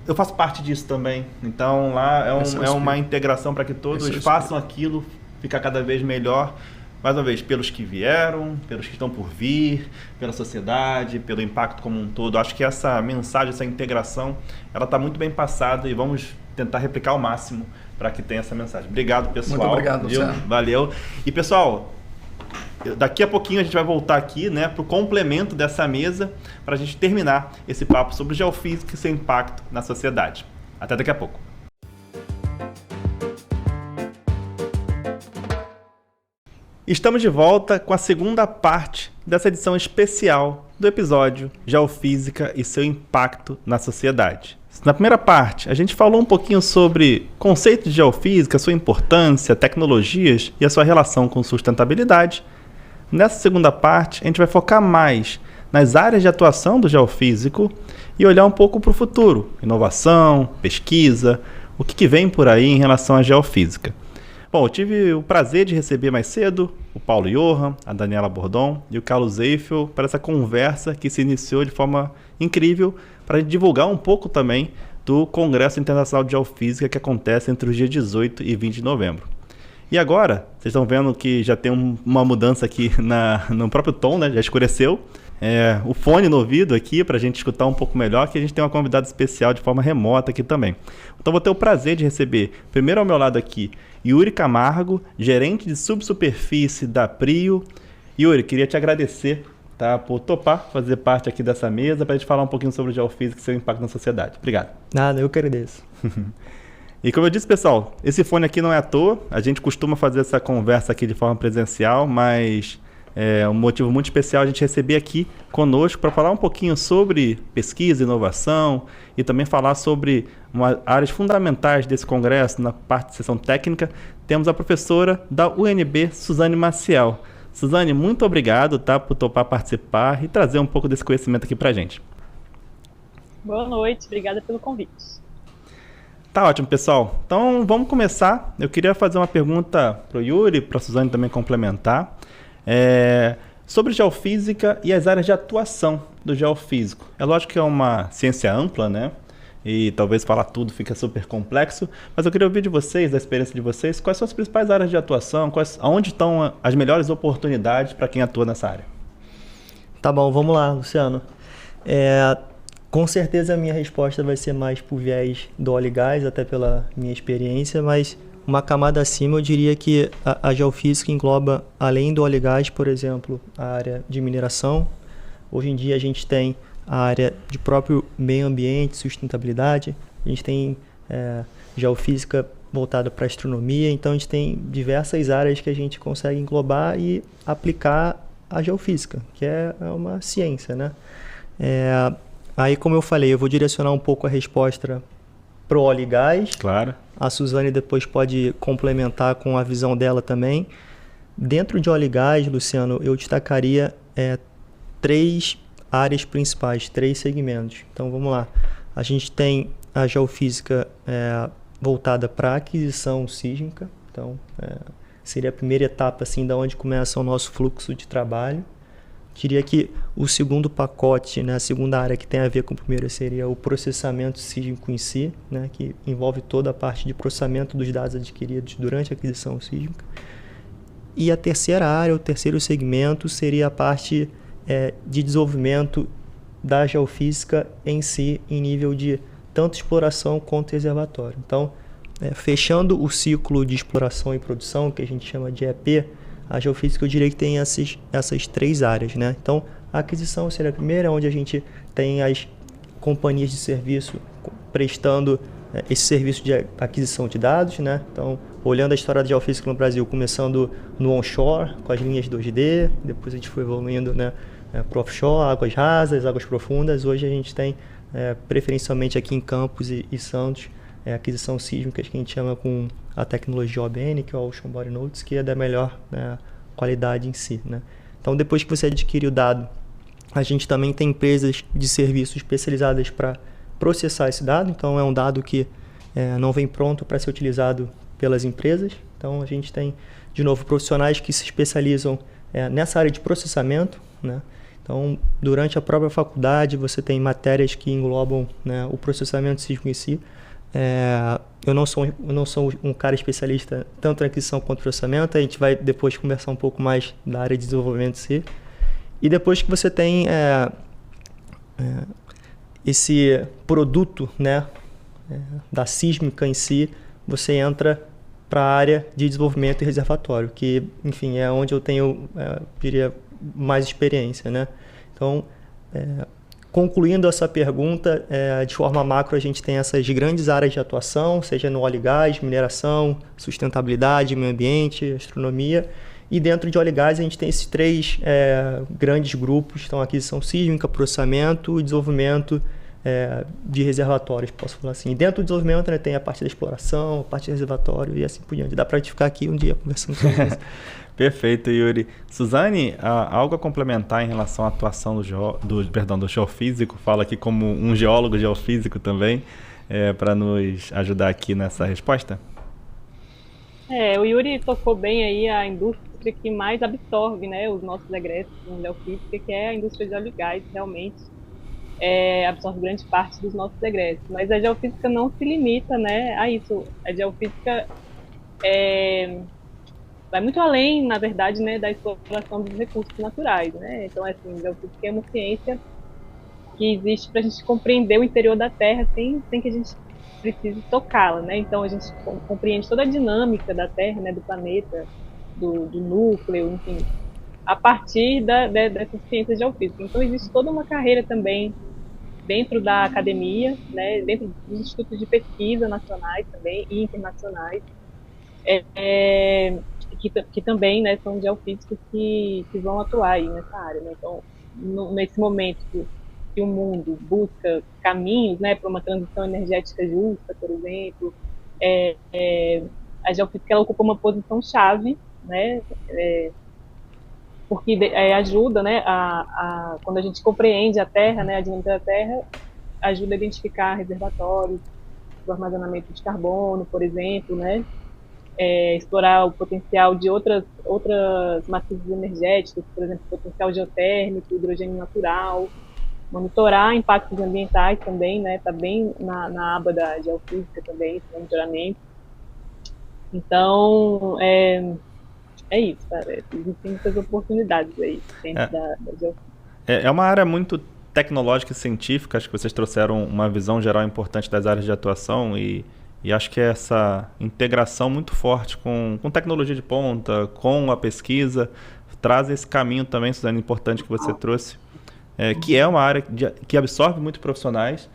Speaker 1: eu faço parte disso também. Então lá é uma integração para que todos façam aquilo ficar cada vez melhor, mais uma vez, pelos que vieram, pelos que estão por vir, pela sociedade, pelo impacto como um todo. Acho que essa mensagem, essa integração, ela está muito bem passada e vamos tentar replicar ao máximo para que tenha essa mensagem. Obrigado, pessoal.
Speaker 2: Muito obrigado, Luciano.
Speaker 1: Valeu. E, pessoal, daqui a pouquinho a gente vai voltar aqui, né, para o complemento dessa mesa, para a gente terminar esse papo sobre geofísica e seu impacto na sociedade. Até daqui a pouco. Estamos de volta com a segunda parte dessa edição especial do episódio Geofísica e seu impacto na sociedade. Na primeira parte, a gente falou um pouquinho sobre conceitos de geofísica, sua importância, tecnologias e a sua relação com sustentabilidade. Nessa segunda parte, a gente vai focar mais nas áreas de atuação do geofísico e olhar um pouco para o futuro, inovação, pesquisa, o que vem por aí em relação à geofísica. Bom, eu tive o prazer de receber mais cedo o Paulo Johann, a Daniela Bordon e o Carlos Eiffel para essa conversa que se iniciou de forma incrível para a gente divulgar um pouco também do Congresso Internacional de Geofísica que acontece entre os dias 18 e 20 de novembro. E agora, vocês estão vendo que já tem uma mudança aqui no próprio tom, né? Já escureceu. O fone no ouvido aqui para a gente escutar um pouco melhor, que a gente tem uma convidada especial de forma remota aqui também. Então vou ter o prazer de receber, primeiro ao meu lado aqui, Yuri Camargo, gerente de subsuperfície da Prio. Yuri, queria te agradecer, tá, por topar fazer parte aqui dessa mesa para a gente falar um pouquinho sobre geofísica e seu impacto na sociedade. Obrigado.
Speaker 5: Nada, eu que agradeço.
Speaker 1: E como eu disse, pessoal, esse fone aqui não é à toa, a gente costuma fazer essa conversa aqui de forma presencial, mas é um motivo muito especial a gente receber aqui conosco para falar um pouquinho sobre pesquisa, inovação e também falar sobre áreas fundamentais desse congresso. Na parte de sessão técnica, temos a professora da UNB, Suzane Maciel. Suzane, muito obrigado, tá, por topar participar e trazer um pouco desse conhecimento aqui para a gente.
Speaker 6: Boa noite, obrigada pelo convite.
Speaker 1: Tá ótimo, pessoal. Então vamos começar. Eu queria fazer uma pergunta para o Yuri, para a Suzane também complementar. Sobre geofísica e as áreas de atuação do geofísico. É lógico que é uma ciência ampla, né? E talvez falar tudo fica super complexo, mas eu queria ouvir de vocês, da experiência de vocês, quais são as principais áreas de atuação, onde estão as melhores oportunidades para quem atua nessa área?
Speaker 5: Tá bom, vamos lá, Luciano. Com certeza a minha resposta vai ser mais por viés do óleo e gás, até pela minha experiência, mas uma camada acima eu diria que a geofísica engloba, além do óleo e gás, por exemplo, a área de mineração. Hoje em dia a gente tem a área de próprio meio ambiente, sustentabilidade, a gente tem geofísica voltada para astronomia, então a gente tem diversas áreas que a gente consegue englobar e aplicar a geofísica, que é uma ciência, né? Aí, como eu falei, eu vou direcionar um pouco a resposta para o óleo e gás.
Speaker 1: Claro.
Speaker 5: A Suzane depois pode complementar com a visão dela também. Dentro de óleo e gás, Luciano, eu destacaria 3 áreas principais, 3 segmentos. Então, vamos lá. A gente tem a geofísica voltada para a aquisição sísmica. Então, seria a primeira etapa assim, da onde começa o nosso fluxo de trabalho. Diria que o segundo pacote, né, a segunda área que tem a ver com o primeiro seria o processamento sísmico em si, né, que envolve toda a parte de processamento dos dados adquiridos durante a aquisição sísmica. E a terceira área, o terceiro segmento, seria a parte de desenvolvimento da geofísica em si, em nível de tanto exploração quanto reservatório. Então, fechando o ciclo de exploração e produção, que a gente chama de EP, a geofísica eu diria que tem essas 3 áreas, né? Então, a aquisição seria a primeira, onde a gente tem as companhias de serviço prestando esse serviço de aquisição de dados, né? Então, olhando a história da geofísica no Brasil, começando no onshore, com as linhas 2D, depois a gente foi evoluindo, né, para o offshore, águas rasas, águas profundas. Hoje a gente tem, preferencialmente aqui em Campos e Santos, aquisição sísmica que a gente chama com a tecnologia OBN, que é o Ocean Body Notes, que é da melhor qualidade em si, né? Então, depois que você adquire o dado, a gente também tem empresas de serviço especializadas para processar esse dado. Então, é um dado que não vem pronto para ser utilizado pelas empresas. Então, a gente tem, de novo, profissionais que se especializam nessa área de processamento, né? Então, durante a própria faculdade, você tem matérias que englobam, né, o processamento sísmico em si. Eu não sou um cara especialista tanto na aquisição quanto no processamento. A gente vai depois conversar um pouco mais da área de desenvolvimento em si. E depois que você tem esse produto, né, da sísmica em si, você entra para a área de desenvolvimento e reservatório, que, enfim, é onde eu tenho, diria, mais experiência, né? Então, concluindo essa pergunta, de forma macro, a gente tem essas grandes áreas de atuação, seja no óleo e gás, mineração, sustentabilidade, meio ambiente, astronomia, E dentro de óleo e gás a gente tem esses três grandes grupos, então aquisição sísmica, processamento e desenvolvimento de reservatórios, posso falar assim. E dentro do desenvolvimento, né, tem a parte da exploração, a parte de reservatório e assim por diante. Dá para a gente ficar aqui um dia conversando sobre isso.
Speaker 1: Perfeito, Yuri. Suzane, algo a complementar em relação à atuação do geofísico? Fala aqui como um geólogo geofísico também, para nos ajudar aqui nessa resposta.
Speaker 6: O Yuri tocou bem aí a indústria que mais absorve, né, os nossos egressos em geofísica, que é a indústria de óleo e gás, realmente. Absorve grande parte dos nossos egressos. Mas a geofísica não se limita, né, a isso. A geofísica vai muito além, na verdade, né, da exploração dos recursos naturais, né? Então, assim, a geofísica é uma ciência que existe para a gente compreender o interior da Terra sem que a gente precise tocá-la, né? Então, a gente compreende toda a dinâmica da Terra, né, do planeta, do núcleo, enfim, a partir dessas ciências geofísicas. Então, existe toda uma carreira também dentro da academia, né, dentro dos institutos de pesquisa nacionais também e internacionais, que também, né, são geofísicos que vão atuar aí nessa área, né? Então, nesse momento que o mundo busca caminhos, né, para uma transição energética justa, por exemplo, a geofísica ela ocupa uma posição chave, né, porque ajuda, né, quando a gente compreende a Terra, né, a dinâmica da Terra, ajuda a identificar reservatórios do armazenamento de carbono, por exemplo, né, explorar o potencial de outras matrizes energéticas, por exemplo, potencial geotérmico, hidrogênio natural, monitorar impactos ambientais também, né, está bem na aba da geofísica também, esse monitoramento. Então, isso, sabe? Existem muitas oportunidades aí dentro da geofísica.
Speaker 1: É uma área muito tecnológica e científica, acho que vocês trouxeram uma visão geral importante das áreas de atuação e acho que essa integração muito forte com tecnologia de ponta, com a pesquisa, traz esse caminho também, Suzane, importante que você trouxe, que é uma área que absorve muitos profissionais,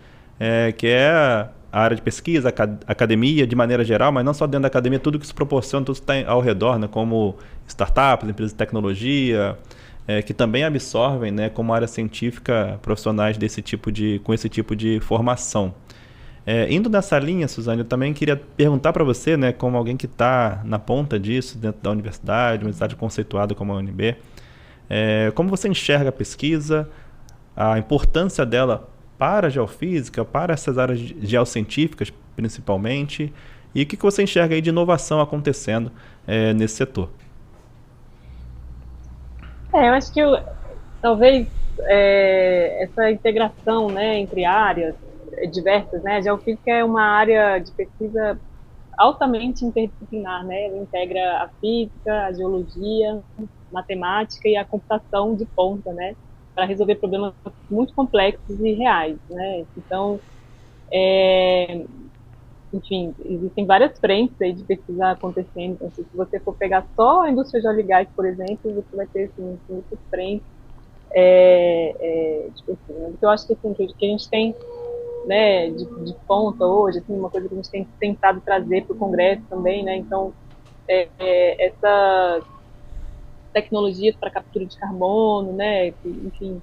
Speaker 1: que é a área de pesquisa, academia de maneira geral, mas não só dentro da academia, tudo que se proporciona, tudo que está ao redor, né, como startups, empresas de tecnologia, que também absorvem, né, como área científica profissionais com esse tipo de formação. Indo nessa linha, Suzane, eu também queria perguntar para você, né, como alguém que está na ponta disso, dentro da universidade, uma universidade conceituada como a UNB, como você enxerga a pesquisa, a importância dela para a geofísica, para essas áreas geocientíficas, principalmente, e o que você enxerga aí de inovação acontecendo nesse setor?
Speaker 6: Eu acho que talvez essa integração, né, entre áreas diversas, né, a geofísica é uma área de pesquisa altamente interdisciplinar, né, ela integra a física, a geologia, matemática e a computação de ponta, né, para resolver problemas muito complexos e reais, né. Então, enfim, existem várias frentes aí de pesquisa acontecendo. Então, se você for pegar só a indústria de óleo e gás, por exemplo, você vai ter assim, muitas frentes de pesquisa. Mas eu acho que, assim, que a gente tem, né, de ponta hoje, assim, uma coisa que a gente tem tentado trazer para o Congresso também, né. Então, essas tecnologias para captura de carbono, né, enfim,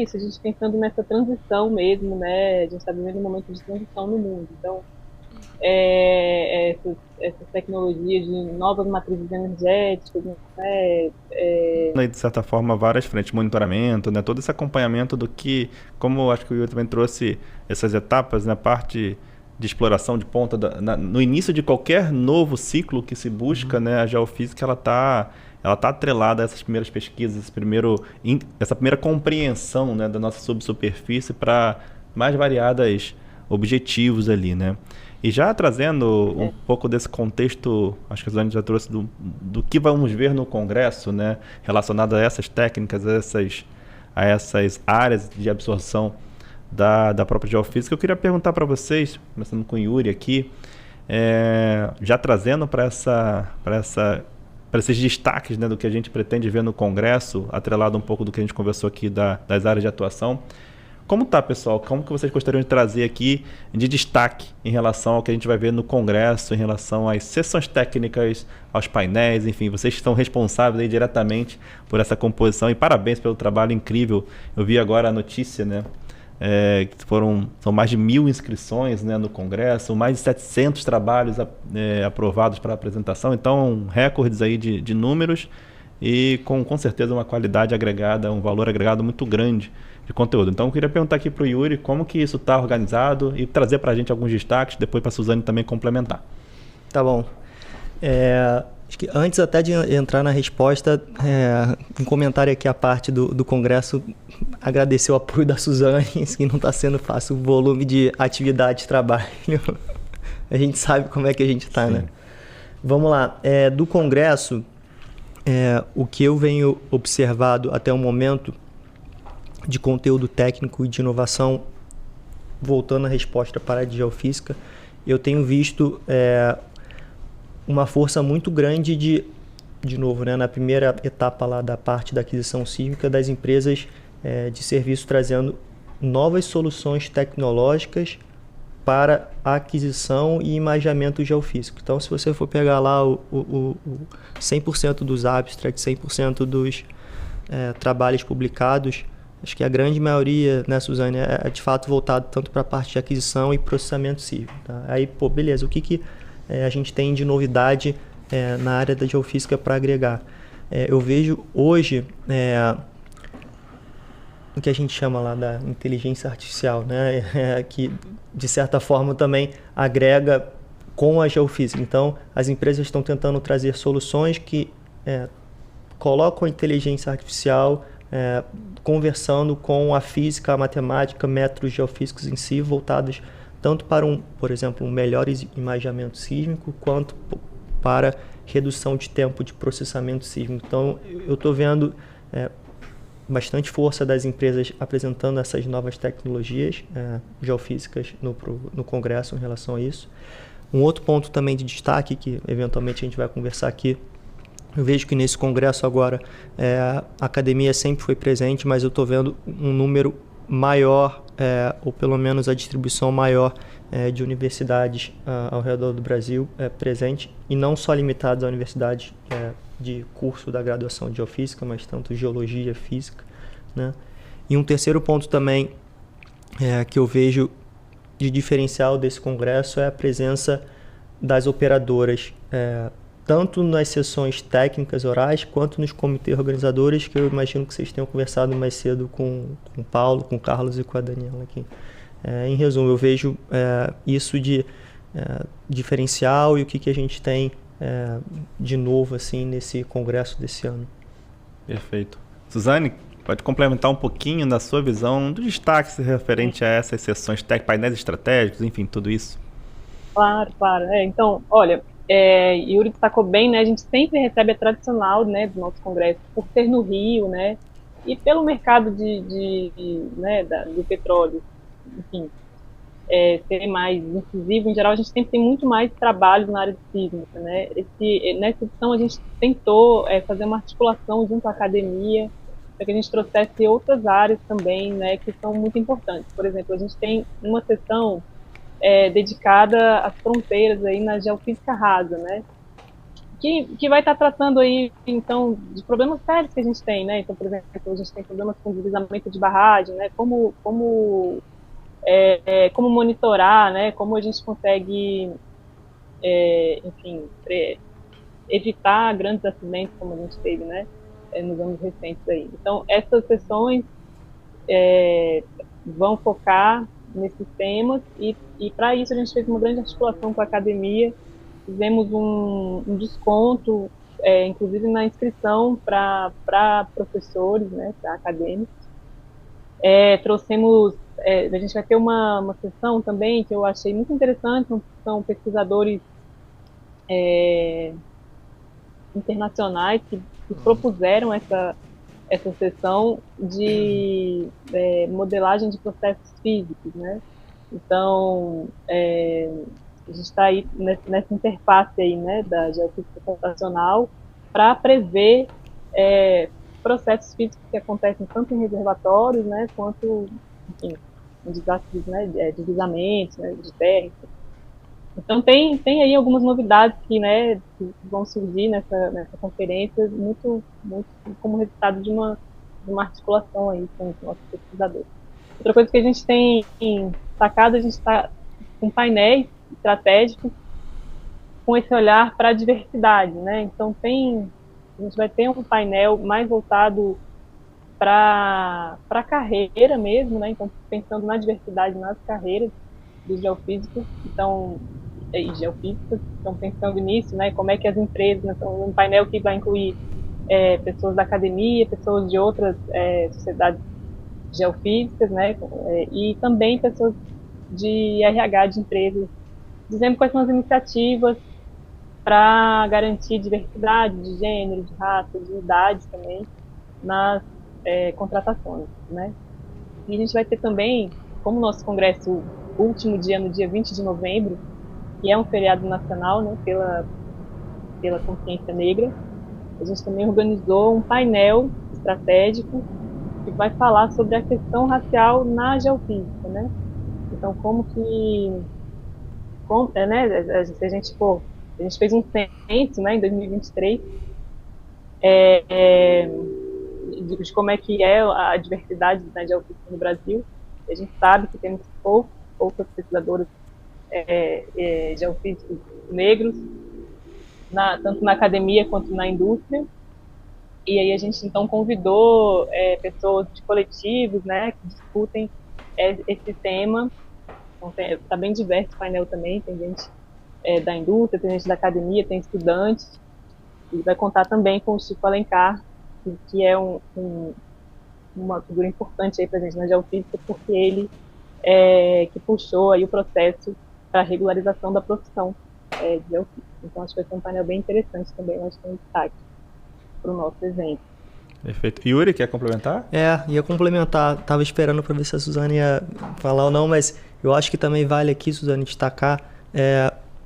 Speaker 6: isso, a gente pensando nessa transição mesmo, né, a gente está vivendo um momento de transição no mundo. Então, essas tecnologias de novas matrizes energéticas, né,
Speaker 1: de certa forma, várias frentes, monitoramento, né, todo esse acompanhamento do que, como acho que o Yuri também trouxe essas etapas, né, parte de exploração de ponta, no início de qualquer novo ciclo que se busca, né, a geofísica ela tá atrelada a essas primeiras pesquisas, essa primeira compreensão, né, da nossa subsuperfície para mais variados objetivos ali, né? E já trazendo um pouco desse contexto, acho que a Suzane já trouxe do que vamos ver no Congresso, né, relacionado a essas técnicas, a essas áreas de absorção da própria geofísica. Eu queria perguntar para vocês, começando com o Yuri aqui, já trazendo para esses destaques, né, do que a gente pretende ver no Congresso, atrelado um pouco do que a gente conversou aqui das áreas de atuação, Como tá, pessoal? Como que vocês gostariam de trazer aqui de destaque em relação ao que a gente vai ver no Congresso, em relação às sessões técnicas, aos painéis, enfim, vocês estão responsáveis aí diretamente por essa composição e parabéns pelo trabalho incrível. Eu vi agora a notícia, né? Que são mais de 1.000 inscrições, né, no Congresso, mais de 700 trabalhos aprovados para apresentação, então recordes aí de números e com certeza uma qualidade agregada, um valor agregado muito grande de conteúdo. Então eu queria perguntar aqui para o Yuri como que isso está organizado e trazer para a gente alguns destaques, depois para a Suzane também complementar.
Speaker 5: Tá bom. Acho que antes até de entrar na resposta, um comentário aqui à parte do Congresso, agradecer o apoio da Suzane, que não está sendo fácil, o volume de atividade de trabalho. A gente sabe como é que a gente está, né? Vamos lá. Do Congresso, o que eu venho observado até o momento de conteúdo técnico e de inovação, voltando à resposta para a de geofísica, eu tenho visto uma força muito grande de novo, né, na primeira etapa lá da parte da aquisição sísmica, das empresas de serviço trazendo novas soluções tecnológicas para a aquisição e imaginamento geofísico. Então, se você for pegar lá o 100% dos abstracts, 100% dos trabalhos publicados, acho que a grande maioria, né, Suzane, é de fato voltado tanto para a parte de aquisição e processamento sísmico. Tá? Aí, beleza, o que a gente tem de novidade na área da geofísica para agregar? Eu vejo hoje o que a gente chama lá da inteligência artificial, né? Que de certa forma também agrega com a geofísica. Então, as empresas estão tentando trazer soluções que colocam a inteligência artificial conversando com a física, a matemática, métodos geofísicos em si, voltados tanto para por exemplo, um melhor imaginamento sísmico, quanto para redução de tempo de processamento sísmico. Então, eu estou vendo bastante força das empresas apresentando essas novas tecnologias geofísicas no Congresso em relação a isso. Um outro ponto também de destaque, que eventualmente a gente vai conversar aqui, eu vejo que nesse Congresso agora a academia sempre foi presente, mas eu estou vendo um número maior, ou pelo menos a distribuição maior de universidades ao redor do Brasil presente, e não só limitadas a universidades de curso da graduação de geofísica, mas tanto geologia, física, né? E um terceiro ponto também que eu vejo de diferencial desse congresso é a presença das operadoras, tanto nas sessões técnicas orais, quanto nos comitês organizadores, que eu imagino que vocês tenham conversado mais cedo com o Paulo, com o Carlos e com a Daniela aqui. Em resumo, eu vejo isso de diferencial e o que a gente tem de novo assim, nesse congresso desse ano.
Speaker 1: Perfeito. Suzane, pode complementar um pouquinho da sua visão do destaque referente a essas sessões técnicas, painéis estratégicos, enfim, tudo isso?
Speaker 6: Claro. Então, olha, Yuri destacou bem, né? A gente sempre recebe a tradicional, né, do nosso congresso, por ser no Rio, né? E pelo mercado do petróleo, enfim, ser mais incisivo, em geral, a gente sempre tem muito mais trabalho na área de sísmica, né? Nessa edição, a gente tentou fazer uma articulação junto à academia, para que a gente trouxesse outras áreas também, né, que são muito importantes. Por exemplo, a gente tem uma sessão dedicada às fronteiras aí na geofísica rasa, né? Que vai estar tratando aí, então, de problemas sérios que a gente tem, né? Então, por exemplo, a gente tem problemas com deslizamento de barragem, né? Como monitorar, né? Como a gente consegue, enfim, evitar grandes acidentes como a gente teve, né? Nos anos recentes aí. Então, essas sessões vão focar nesses temas e para isso a gente fez uma grande articulação com a academia, fizemos um desconto, inclusive na inscrição para professores, né, para acadêmicos. Trouxemos, a gente vai ter uma sessão também que eu achei muito interessante, são pesquisadores internacionais que propuseram essa sessão de modelagem de processos físicos, né? Então, a gente está aí nessa interface aí, né, da geofísica computacional para prever processos físicos que acontecem tanto em reservatórios, né, quanto enfim, em desafios, né, de deslizamentos, né, de terra. Então tem aí algumas novidades que vão surgir nessa conferência, muito como resultado de uma articulação aí com os nossos pesquisadores. Outra coisa que a gente tem sacado, a gente está com painéis estratégicos com esse olhar para a diversidade, né? Então a gente vai ter um painel mais voltado para a carreira mesmo, né? Então pensando na diversidade nas carreiras dos geofísicos, geofísicos, estão pensando nisso, né? Como é que as empresas, né? Então, um painel que vai incluir pessoas da academia, pessoas de outras sociedades geofísicas, né? E também pessoas de RH de empresas, dizendo quais são as iniciativas para garantir diversidade de gênero, de raça, de idade também nas contratações, né? E a gente vai ter também, como o nosso congresso último dia, no dia 20 de novembro, que é um feriado nacional, né, pela consciência negra, a gente também organizou um painel estratégico que vai falar sobre a questão racial na geofísica, né? Então, a gente fez um censo, né, em 2023, de como é que é a diversidade na geofísica no Brasil. A gente sabe que temos poucas pesquisadoras geofísicos negros, tanto na academia quanto na indústria. E aí a gente então convidou pessoas de coletivos, né, que discutem esse tema. Então, tá bem diverso o painel também, tem gente da indústria, tem gente da academia, tem estudantes, e vai contar também com o Chico Alencar, que é uma figura importante aí para a gente na geofísica, porque ele que puxou aí o processo para a regularização da profissão de geofísica. Então acho que vai ser um painel bem interessante também, acho que é um destaque para o nosso evento.
Speaker 1: Perfeito. Yuri, quer complementar?
Speaker 5: Ia complementar. Tava esperando para ver se a Suzane ia falar ou não, mas eu acho que também vale aqui, Suzane, destacar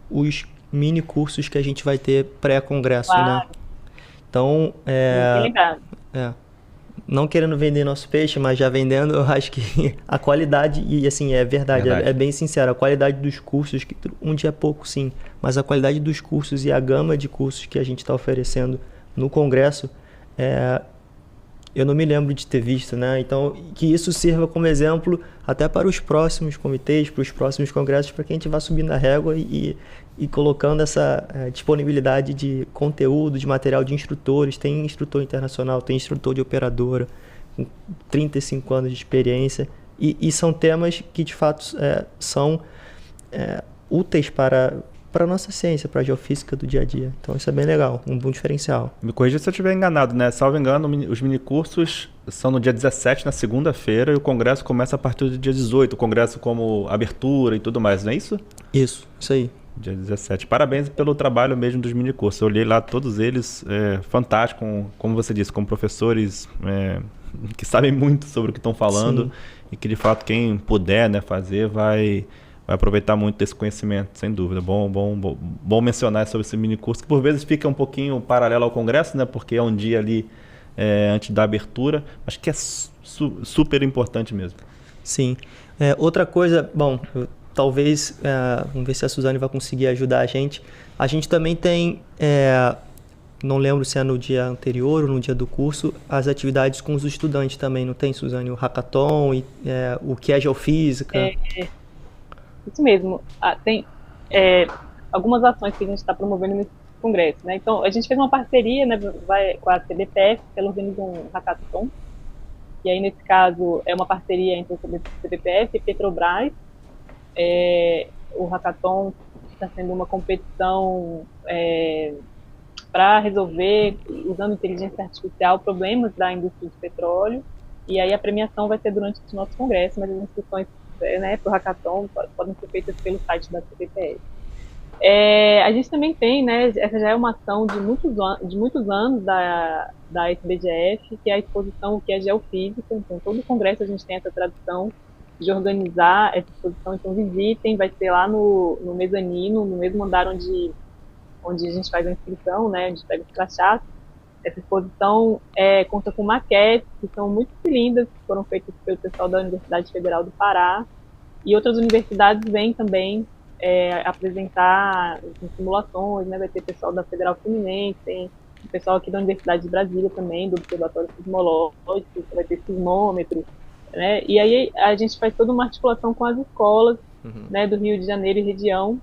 Speaker 5: os mini cursos que a gente vai ter pré-congresso,
Speaker 6: claro.
Speaker 5: Né? Então, não querendo vender nosso peixe, mas já vendendo, eu acho que a qualidade, e assim, é verdade. É bem sincero, a qualidade dos cursos, que um dia é pouco sim, mas a qualidade dos cursos e a gama de cursos que a gente está oferecendo no congresso, eu não me lembro de ter visto, né? Então, que isso sirva como exemplo até para os próximos comitês, para os próximos congressos, para que a gente vá subindo a régua e colocando essa disponibilidade de conteúdo, de material de instrutores. Tem instrutor internacional, tem instrutor de operadora, com 35 anos de experiência. E são temas que, de fato, são úteis para a nossa ciência, para a geofísica do dia a dia. Então isso é bem legal, um bom diferencial.
Speaker 1: Me corrija se eu estiver enganado, né? Salvo engano, os minicursos são no dia 17, na segunda-feira, e o congresso começa a partir do dia 18, o congresso como abertura e tudo mais, não é isso?
Speaker 5: Isso aí.
Speaker 1: Dia 17. Parabéns pelo trabalho mesmo dos minicursos. Eu olhei lá todos eles, fantástico, como você disse, com professores que sabem muito sobre o que estão falando. Sim. E que de fato quem puder, né, fazer vai aproveitar muito desse conhecimento, sem dúvida. Bom mencionar sobre esse mini curso, que por vezes fica um pouquinho paralelo ao congresso, né? Porque é um dia ali antes da abertura. Acho que é super importante mesmo.
Speaker 5: Sim. Outra coisa, talvez, vamos ver se a Suzane vai conseguir ajudar a gente. A gente também tem, não lembro se é no dia anterior ou no dia do curso, as atividades com os estudantes também, não tem, Suzane? O hackathon, e, o que é geofísica.
Speaker 6: Isso mesmo. Tem algumas ações que a gente está promovendo nesse congresso, né? Então, a gente fez uma parceria, né, com a CBPF, que ela organiza um hackathon. E aí, nesse caso, é uma parceria entre a CBPF e Petrobras. O hackathon está sendo uma competição para resolver, usando inteligência artificial, problemas da indústria de petróleo. E aí a premiação vai ser durante o nosso congresso, mas as inscrições para o hackathon podem ser feitas pelo site da CPPS. A gente também tem, né, essa já é uma ação de muitos anos da SBGF, que é a exposição O que é Geofísica. Então, todo o congresso a gente tem essa tradição de organizar essa exposição. Então, visitem, vai ser lá no mezanino, no mesmo andar onde a gente faz a inscrição, né, onde pega os crachás. Essa exposição conta com maquetes que são muito lindas, que foram feitas pelo pessoal da Universidade Federal do Pará, e outras universidades vêm também apresentar simulações, né? Vai ter pessoal da Federal Fluminense, tem o pessoal aqui da Universidade de Brasília também, do Observatório Sismológico, vai ter sismômetro, né? E aí a gente faz toda uma articulação com as escolas, né, do Rio de Janeiro e região,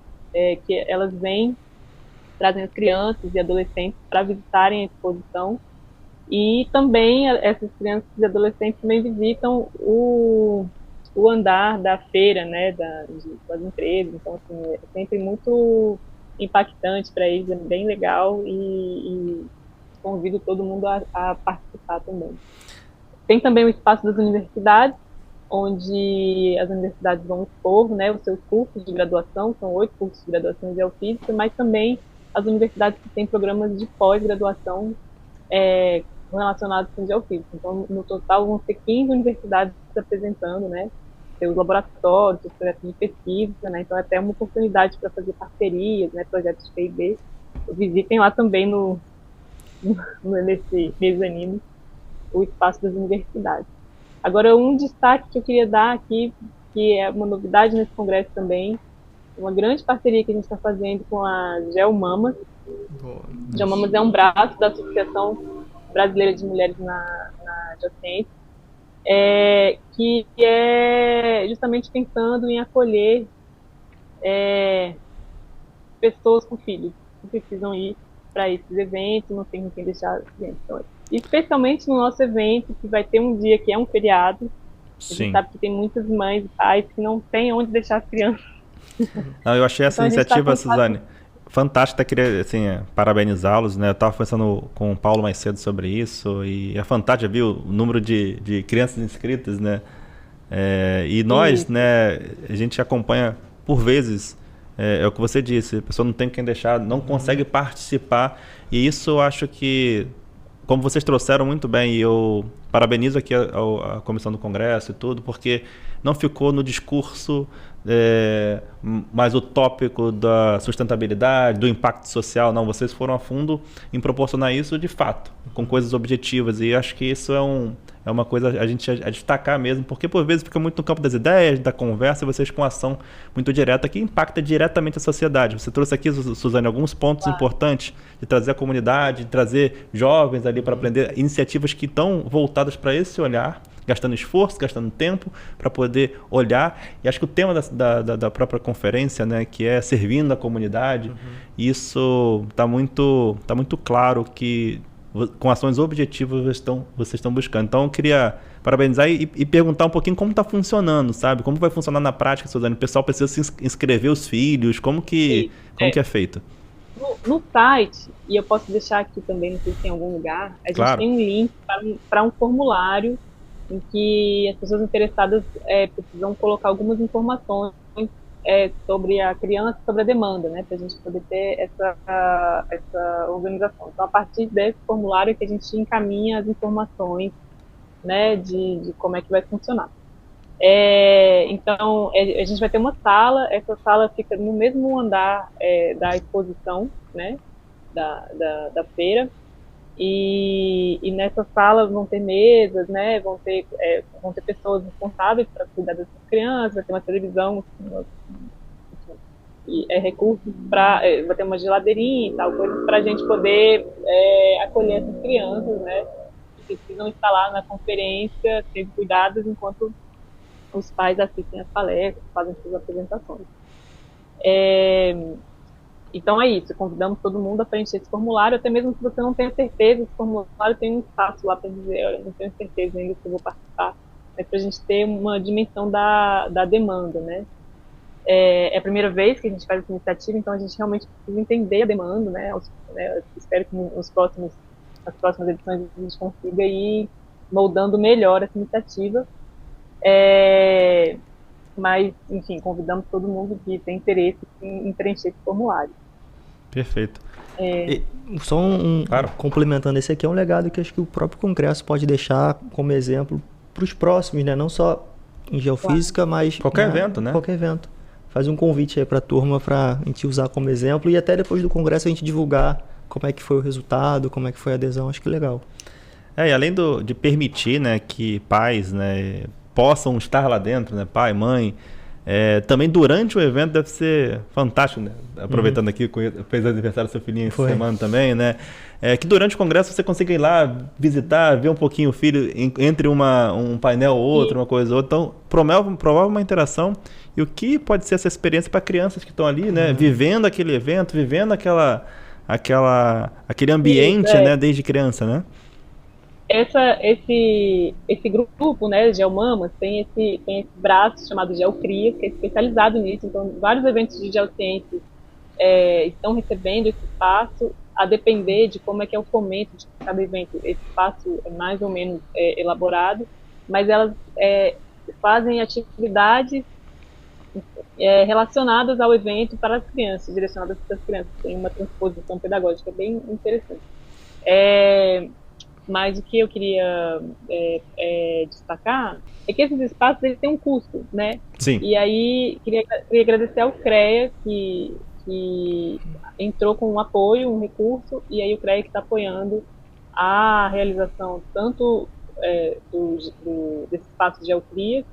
Speaker 6: que elas vêm trazendo as crianças e adolescentes para visitarem a exposição, e também essas crianças e adolescentes também visitam o andar da feira, né, das empresas. Então, assim, é sempre muito impactante para eles, é bem legal, e convido todo mundo a participar também. Tem também o espaço das universidades, onde as universidades vão expor, né, os seus cursos de graduação, são 8 cursos de graduação em geofísica, mas também as universidades que têm programas de pós-graduação relacionados com geofísica. Então, no total, vão ser 15 universidades apresentando, né, seus laboratórios, seus projetos de pesquisa, né, então é até uma oportunidade para fazer parcerias, né, projetos de P&D. Visitem lá também nesse mezanino o espaço das universidades. Agora, um destaque que eu queria dar aqui, que é uma novidade nesse congresso também, uma grande parceria que a gente está fazendo com a GeoMamas. GeoMamas é um braço da Associação Brasileira de Mulheres na Geociência, que é justamente pensando em acolher pessoas com filhos que precisam ir para esses eventos, não tem quem deixar dentro. Então, especialmente no nosso evento, que vai ter um dia que é um feriado. A gente sabe que tem muitas mães e pais que não têm onde deixar as crianças.
Speaker 1: Não, eu achei essa iniciativa, Suzane, fantástica. Queria assim, parabenizá-los, né? Eu estava conversando com o Paulo mais cedo sobre isso, e é fantástico, viu o número de crianças inscritas, né? E nós, né, a gente acompanha por vezes, é o que você disse, a pessoa não tem quem deixar, não consegue participar, e isso eu acho que, como vocês trouxeram muito bem, e eu parabenizo aqui a comissão do Congresso e tudo, porque não ficou no discurso mais utópico da sustentabilidade, do impacto social. Não, vocês foram a fundo em proporcionar isso de fato, com coisas objetivas, e acho que isso é uma coisa a gente a destacar mesmo, porque por vezes fica muito no campo das ideias, da conversa, e vocês com ação muito direta que impacta diretamente a sociedade. Você trouxe aqui, Suzane, alguns pontos importantes de trazer a comunidade, de trazer jovens ali para aprender, iniciativas que estão voltadas para esse olhar, gastando esforço, gastando tempo para poder olhar. E acho que o tema da própria conferência, né, que é servindo a comunidade, isso está muito claro que com ações objetivas vocês estão buscando. Então eu queria parabenizar e perguntar um pouquinho como está funcionando, sabe? Como vai funcionar na prática, Suzane? O pessoal precisa se inscrever os filhos? Como que é feito?
Speaker 6: No site, e eu posso deixar aqui também, não sei se tem algum lugar, a gente tem um link para um formulário em que as pessoas interessadas precisam colocar algumas informações sobre a criança, sobre a demanda, né, para a gente poder ter essa organização. Então, a partir desse formulário que a gente encaminha as informações, né, de como é que vai funcionar. Então, a gente vai ter uma sala, essa sala fica no mesmo andar da exposição, né, da feira, e nessa sala vão ter mesas, né, vão ter pessoas responsáveis para cuidar dessas crianças, vai ter uma televisão, recursos vai ter uma geladeirinha e tal, coisas para a gente poder acolher essas crianças, né, que precisam estar lá na conferência, sendo cuidadas enquanto os pais assistem as palestras, fazem suas apresentações. Então é isso, convidamos todo mundo a preencher esse formulário, até mesmo se você não tem certeza, esse formulário tem um espaço lá para dizer, eu não tenho certeza ainda se eu vou participar, mas para a gente ter uma dimensão da demanda, né? É a primeira vez que a gente faz essa iniciativa, então a gente realmente precisa entender a demanda, né? Eu espero que nas próximas edições a gente consiga ir moldando melhor essa iniciativa. Mas, enfim, convidamos todo mundo que tem interesse em preencher esse formulário.
Speaker 1: Perfeito.
Speaker 5: Só complementando, esse aqui é um legado que acho que o próprio Congresso pode deixar como exemplo para os próximos, né? Não só em geofísica, mas...
Speaker 1: Qualquer evento, né?
Speaker 5: Qualquer evento. Faz um convite aí para a turma para a gente usar como exemplo e até depois do Congresso a gente divulgar como é que foi o resultado, como é que foi a adesão, acho que legal.
Speaker 1: E além de permitir, né, que pais, né, possam estar lá dentro, né, pai, mãe, também durante o evento deve ser fantástico, né? Aproveitando aqui, fez aniversário do seu filhinho essa semana também, né? Que durante o congresso você consiga ir lá visitar, ver um pouquinho o filho entre um painel ou outro, uma coisa ou outra. Então, promove uma interação. E o que pode ser essa experiência para crianças que estão ali, né? Vivendo aquele evento, vivendo aquele ambiente, né? Desde criança, né?
Speaker 6: Esse grupo, né, GeoMamas, tem esse braço chamado GeoCria, que é especializado nisso. Então, vários eventos de geociências estão recebendo esse espaço, a depender de como é que é o fomento de cada evento. Esse espaço é mais ou menos elaborado, mas elas fazem atividades relacionadas ao evento para as crianças, direcionadas para as crianças. Tem uma transposição pedagógica bem interessante. Mas o que eu queria destacar é que esses espaços eles têm um custo, né?
Speaker 1: Sim.
Speaker 6: E aí queria agradecer ao CREA que entrou com um apoio, um recurso, e aí o CREA que está apoiando a realização tanto desse espaço de geocria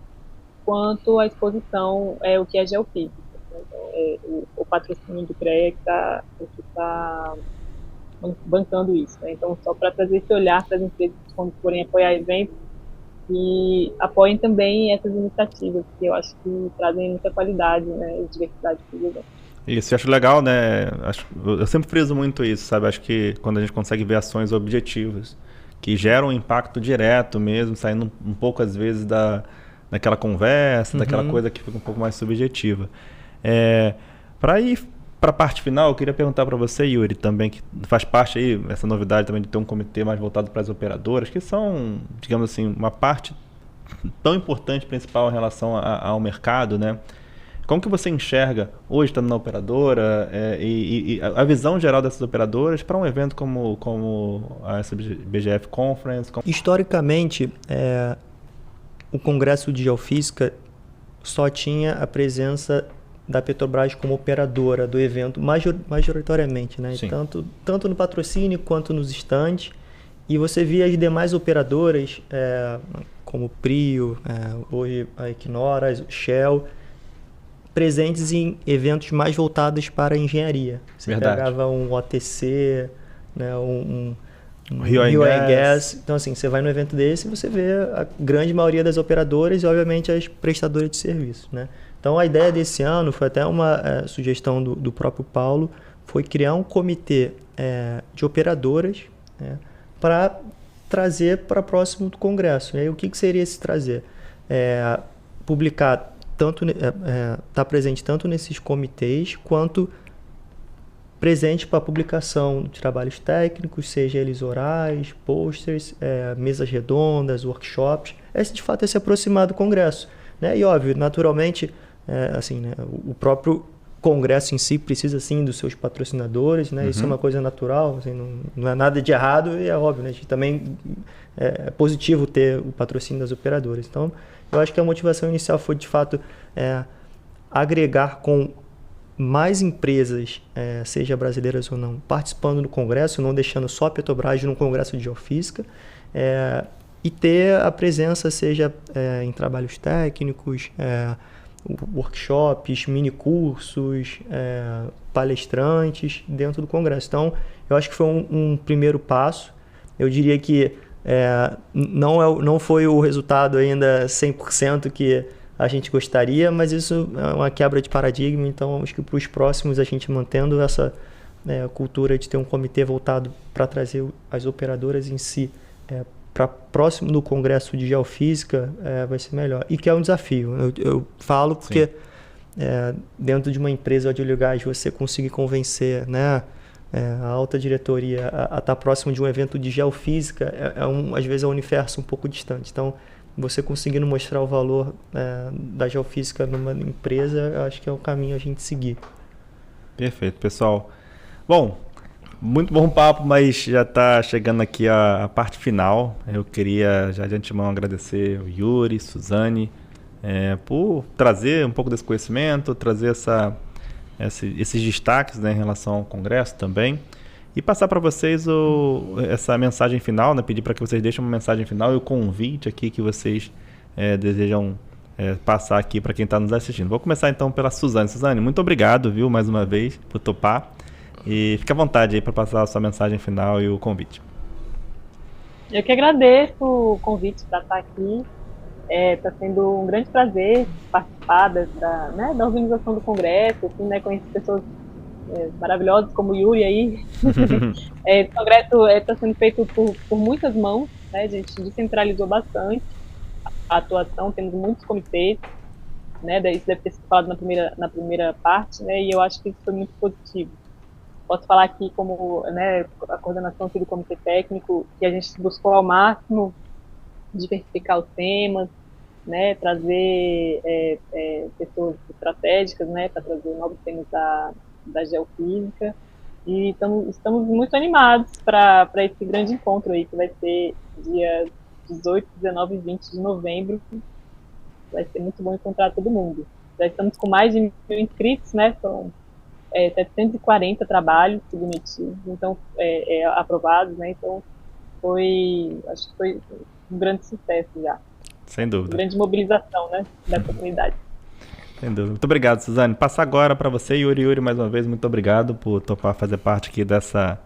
Speaker 6: quanto a exposição o que é geofísica. Então, o patrocínio do CREA que está bancando isso, né? Então, só para trazer esse olhar para as empresas quando forem apoiar eventos e apoiem também essas iniciativas que eu acho que trazem muita qualidade, né, e diversidade para os eventos.
Speaker 1: Isso, eu acho legal, né? Eu sempre friso muito isso, sabe? Acho que quando a gente consegue ver ações objetivas que geram um impacto direto mesmo, saindo um pouco às vezes daquela conversa, daquela coisa que fica um pouco mais subjetiva. Para ir para a parte final, eu queria perguntar para você, Yuri, também, que faz parte aí, essa novidade também de ter um comitê mais voltado para as operadoras, que são, digamos assim, uma parte tão importante, principal em relação ao mercado, né? Como que você enxerga, hoje estando na operadora, e a visão geral dessas operadoras para um evento como a BGF Conference?
Speaker 5: Historicamente, o Congresso de Geofísica só tinha a presença da Petrobras como operadora do evento, majoritariamente, né? Tanto no patrocínio quanto nos stands. E você via as demais operadoras, como Prio, hoje a Equinor, a Shell, presentes em eventos mais voltados para a engenharia. Você pegava um OTC, né, um Rio Gas. Então, assim, você vai no evento desse e você vê a grande maioria das operadoras e, obviamente, as prestadoras de serviço, né? Então, a ideia desse ano foi até uma sugestão do próprio Paulo, foi criar um comitê de operadoras, né, para trazer para próximo do Congresso. E aí, o que seria esse trazer? Publicar, tá presente tanto nesses comitês, quanto presente para publicação de trabalhos técnicos, seja eles orais, posters, mesas redondas, workshops. De fato, se aproximar do Congresso, né? E, óbvio, naturalmente, assim, né, o próprio Congresso em si precisa, sim, dos seus patrocinadores, né? Isso é uma coisa natural, assim, não é nada de errado e é óbvio, né? A gente também é positivo ter o patrocínio das operadoras. Então, eu acho que a motivação inicial foi, de fato, agregar com mais empresas, seja brasileiras ou não, participando do Congresso, não deixando só a Petrobras no Congresso de Geofísica, e ter a presença, seja em trabalhos técnicos, workshops, mini-cursos, palestrantes dentro do Congresso. Então, eu acho que foi um primeiro passo. Eu diria que não foi o resultado ainda 100% que a gente gostaria, mas isso é uma quebra de paradigma. Então, acho que para os próximos, a gente mantendo essa cultura de ter um comitê voltado para trazer as operadoras em si para próximo do Congresso de Geofísica, vai ser melhor. E que é um desafio. Eu falo porque dentro de uma empresa de óleo e gás, você conseguir convencer, né, a alta diretoria a estar próximo de um evento de geofísica, às vezes é um universo um pouco distante. Então, você conseguindo mostrar o valor da geofísica numa empresa, acho que é o caminho a gente seguir.
Speaker 1: Perfeito, pessoal. Bom, muito bom papo, mas já está chegando aqui a parte final. Eu queria já de antemão agradecer o Yuri, Suzane, por trazer um pouco desse conhecimento, trazer esses destaques, né, em relação ao Congresso também. e passar para vocês essa mensagem final, né? Pedir para que vocês deixem uma mensagem final e o convite aqui que vocês desejam passar aqui para quem está nos assistindo. Vou começar então pela Suzane. Suzane, muito obrigado, viu, mais uma vez, por topar. E fique à vontade aí para passar a sua mensagem final e o convite.
Speaker 6: Eu que agradeço o convite para estar aqui. Está sendo um grande prazer participar da organização do congresso, assim, né, conhecer pessoas maravilhosas como o Yuri aí. O congresso está sendo feito por muitas mãos, né, a gente descentralizou bastante a atuação, temos muitos comitês, né, isso deve ter sido falado na primeira parte, né, e eu acho que isso foi muito positivo. Posso falar aqui como, né, a coordenação aqui do comitê técnico, que a gente buscou ao máximo diversificar os temas, né, trazer pessoas estratégicas, né, para trazer novos temas da geofísica, e estamos muito animados para esse grande encontro aí, que vai ser dia 18, 19 e 20 de novembro. Vai ser muito bom encontrar todo mundo. Já estamos com mais de 1.000 inscritos, né, são 740 trabalhos submetidos, então, aprovados, né, então acho que foi um grande sucesso já.
Speaker 1: Sem dúvida.
Speaker 6: Uma grande mobilização, né, da comunidade.
Speaker 1: Sem dúvida. Muito obrigado, Suzane. Passar agora para você, Yuri, mais uma vez, muito obrigado por topar fazer parte aqui dessa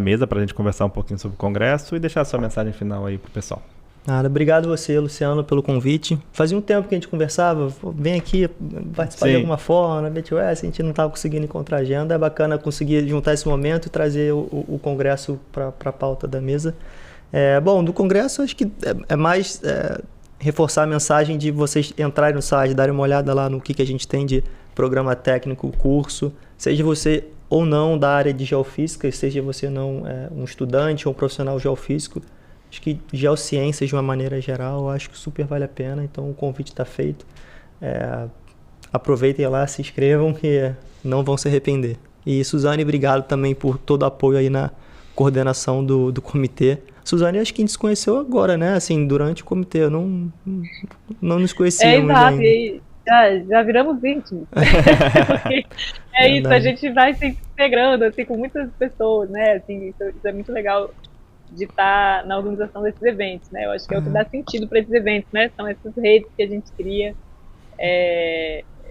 Speaker 1: mesa para a gente conversar um pouquinho sobre o Congresso e deixar a sua mensagem final aí para o pessoal.
Speaker 5: Nada, obrigado você, Luciano, pelo convite. Fazia um tempo que a gente conversava, vem aqui participar de alguma forma, na BTOS, a gente não estava conseguindo encontrar agenda, é bacana conseguir juntar esse momento e trazer o Congresso para a pauta da mesa. Bom, do Congresso acho que é mais reforçar a mensagem de vocês entrarem no site, darem uma olhada lá no que a gente tem de programa técnico, curso, seja você ou não da área de geofísica, seja você não um estudante ou um profissional geofísico. Acho que geociências de uma maneira geral, acho que super vale a pena, então o convite está feito. Aproveitem lá, se inscrevam que não vão se arrepender. E Suzane, obrigado também por todo o apoio aí na coordenação do comitê. Suzane, acho que a gente se conheceu agora, né? Assim, durante o comitê, não nos conhecíamos
Speaker 6: exato,
Speaker 5: ainda.
Speaker 6: Já viramos íntimos. Isso, a gente vai se integrando assim, com muitas pessoas, né? Assim, isso é muito legal de estar na organização desses eventos, né? Eu acho que é o que dá sentido para esses eventos, né? São essas redes que a gente cria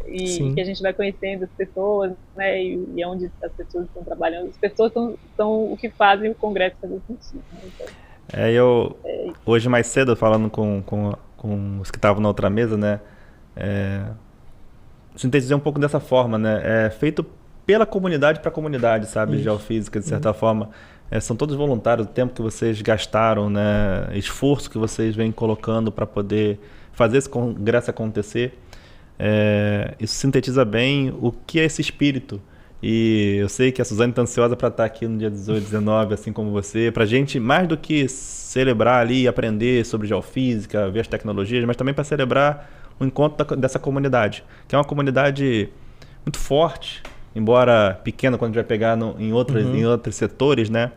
Speaker 6: e que a gente vai conhecendo as pessoas, né? E onde as pessoas estão trabalhando. As pessoas são o que fazem o Congresso fazer sentido, né? Então,
Speaker 1: hoje mais cedo, falando com os que estavam na outra mesa, né? Sintetizei um pouco dessa forma, né? É feito pela comunidade para a comunidade, sabe? Geofísica, de certa forma. São todos voluntários, o tempo que vocês gastaram, né? Esforço que vocês vêm colocando para poder fazer esse congresso acontecer. Isso sintetiza bem o que é esse espírito. E eu sei que a Suzane está ansiosa para estar aqui no dia 18, 19, assim como você, para a gente, mais do que celebrar ali e aprender sobre geofísica, ver as tecnologias, mas também para celebrar o encontro dessa comunidade, que é uma comunidade muito forte, embora pequena quando a gente vai pegar em outros setores, né?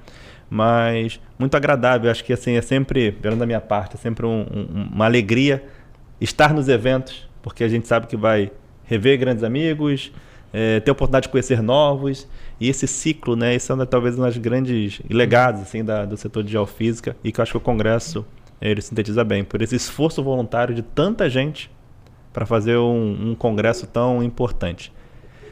Speaker 1: Mas muito agradável. Acho que assim, é sempre, pelo da minha parte, é sempre uma alegria estar nos eventos, porque a gente sabe que vai rever grandes amigos, ter a oportunidade de conhecer novos, e esse ciclo, né? Isso é talvez um dos grandes legados assim, do setor de geofísica, e que eu acho que o Congresso ele sintetiza bem, por esse esforço voluntário de tanta gente para fazer um congresso tão importante.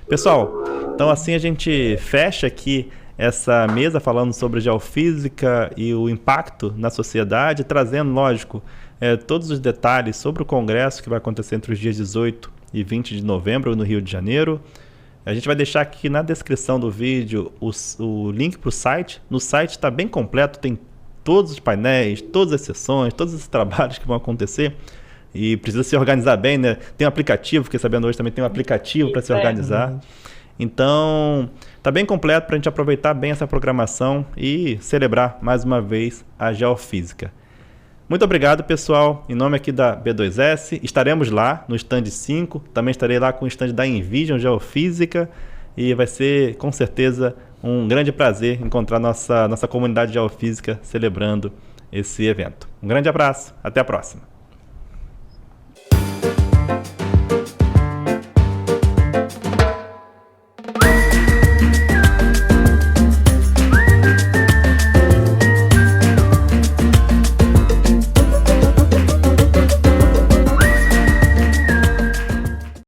Speaker 1: Pessoal, então assim a gente fecha aqui essa mesa falando sobre geofísica e o impacto na sociedade, trazendo, lógico, todos os detalhes sobre o congresso que vai acontecer entre os dias 18 e 20 de novembro no Rio de Janeiro. A gente vai deixar aqui na descrição do vídeo o link para o site. No site está bem completo, tem todos os painéis, todas as sessões, todos os trabalhos que vão acontecer. E precisa se organizar bem, né? Tem um aplicativo, fiquei sabendo hoje também tem um aplicativo para se organizar. Então, tá bem completo para a gente aproveitar bem essa programação e celebrar mais uma vez a geofísica. Muito obrigado, pessoal. Em nome aqui da B2S, estaremos lá no stand 5. Também estarei lá com o stand da Envision Geofísica. E vai ser, com certeza, um grande prazer encontrar nossa comunidade geofísica celebrando esse evento. Um grande abraço. Até a próxima.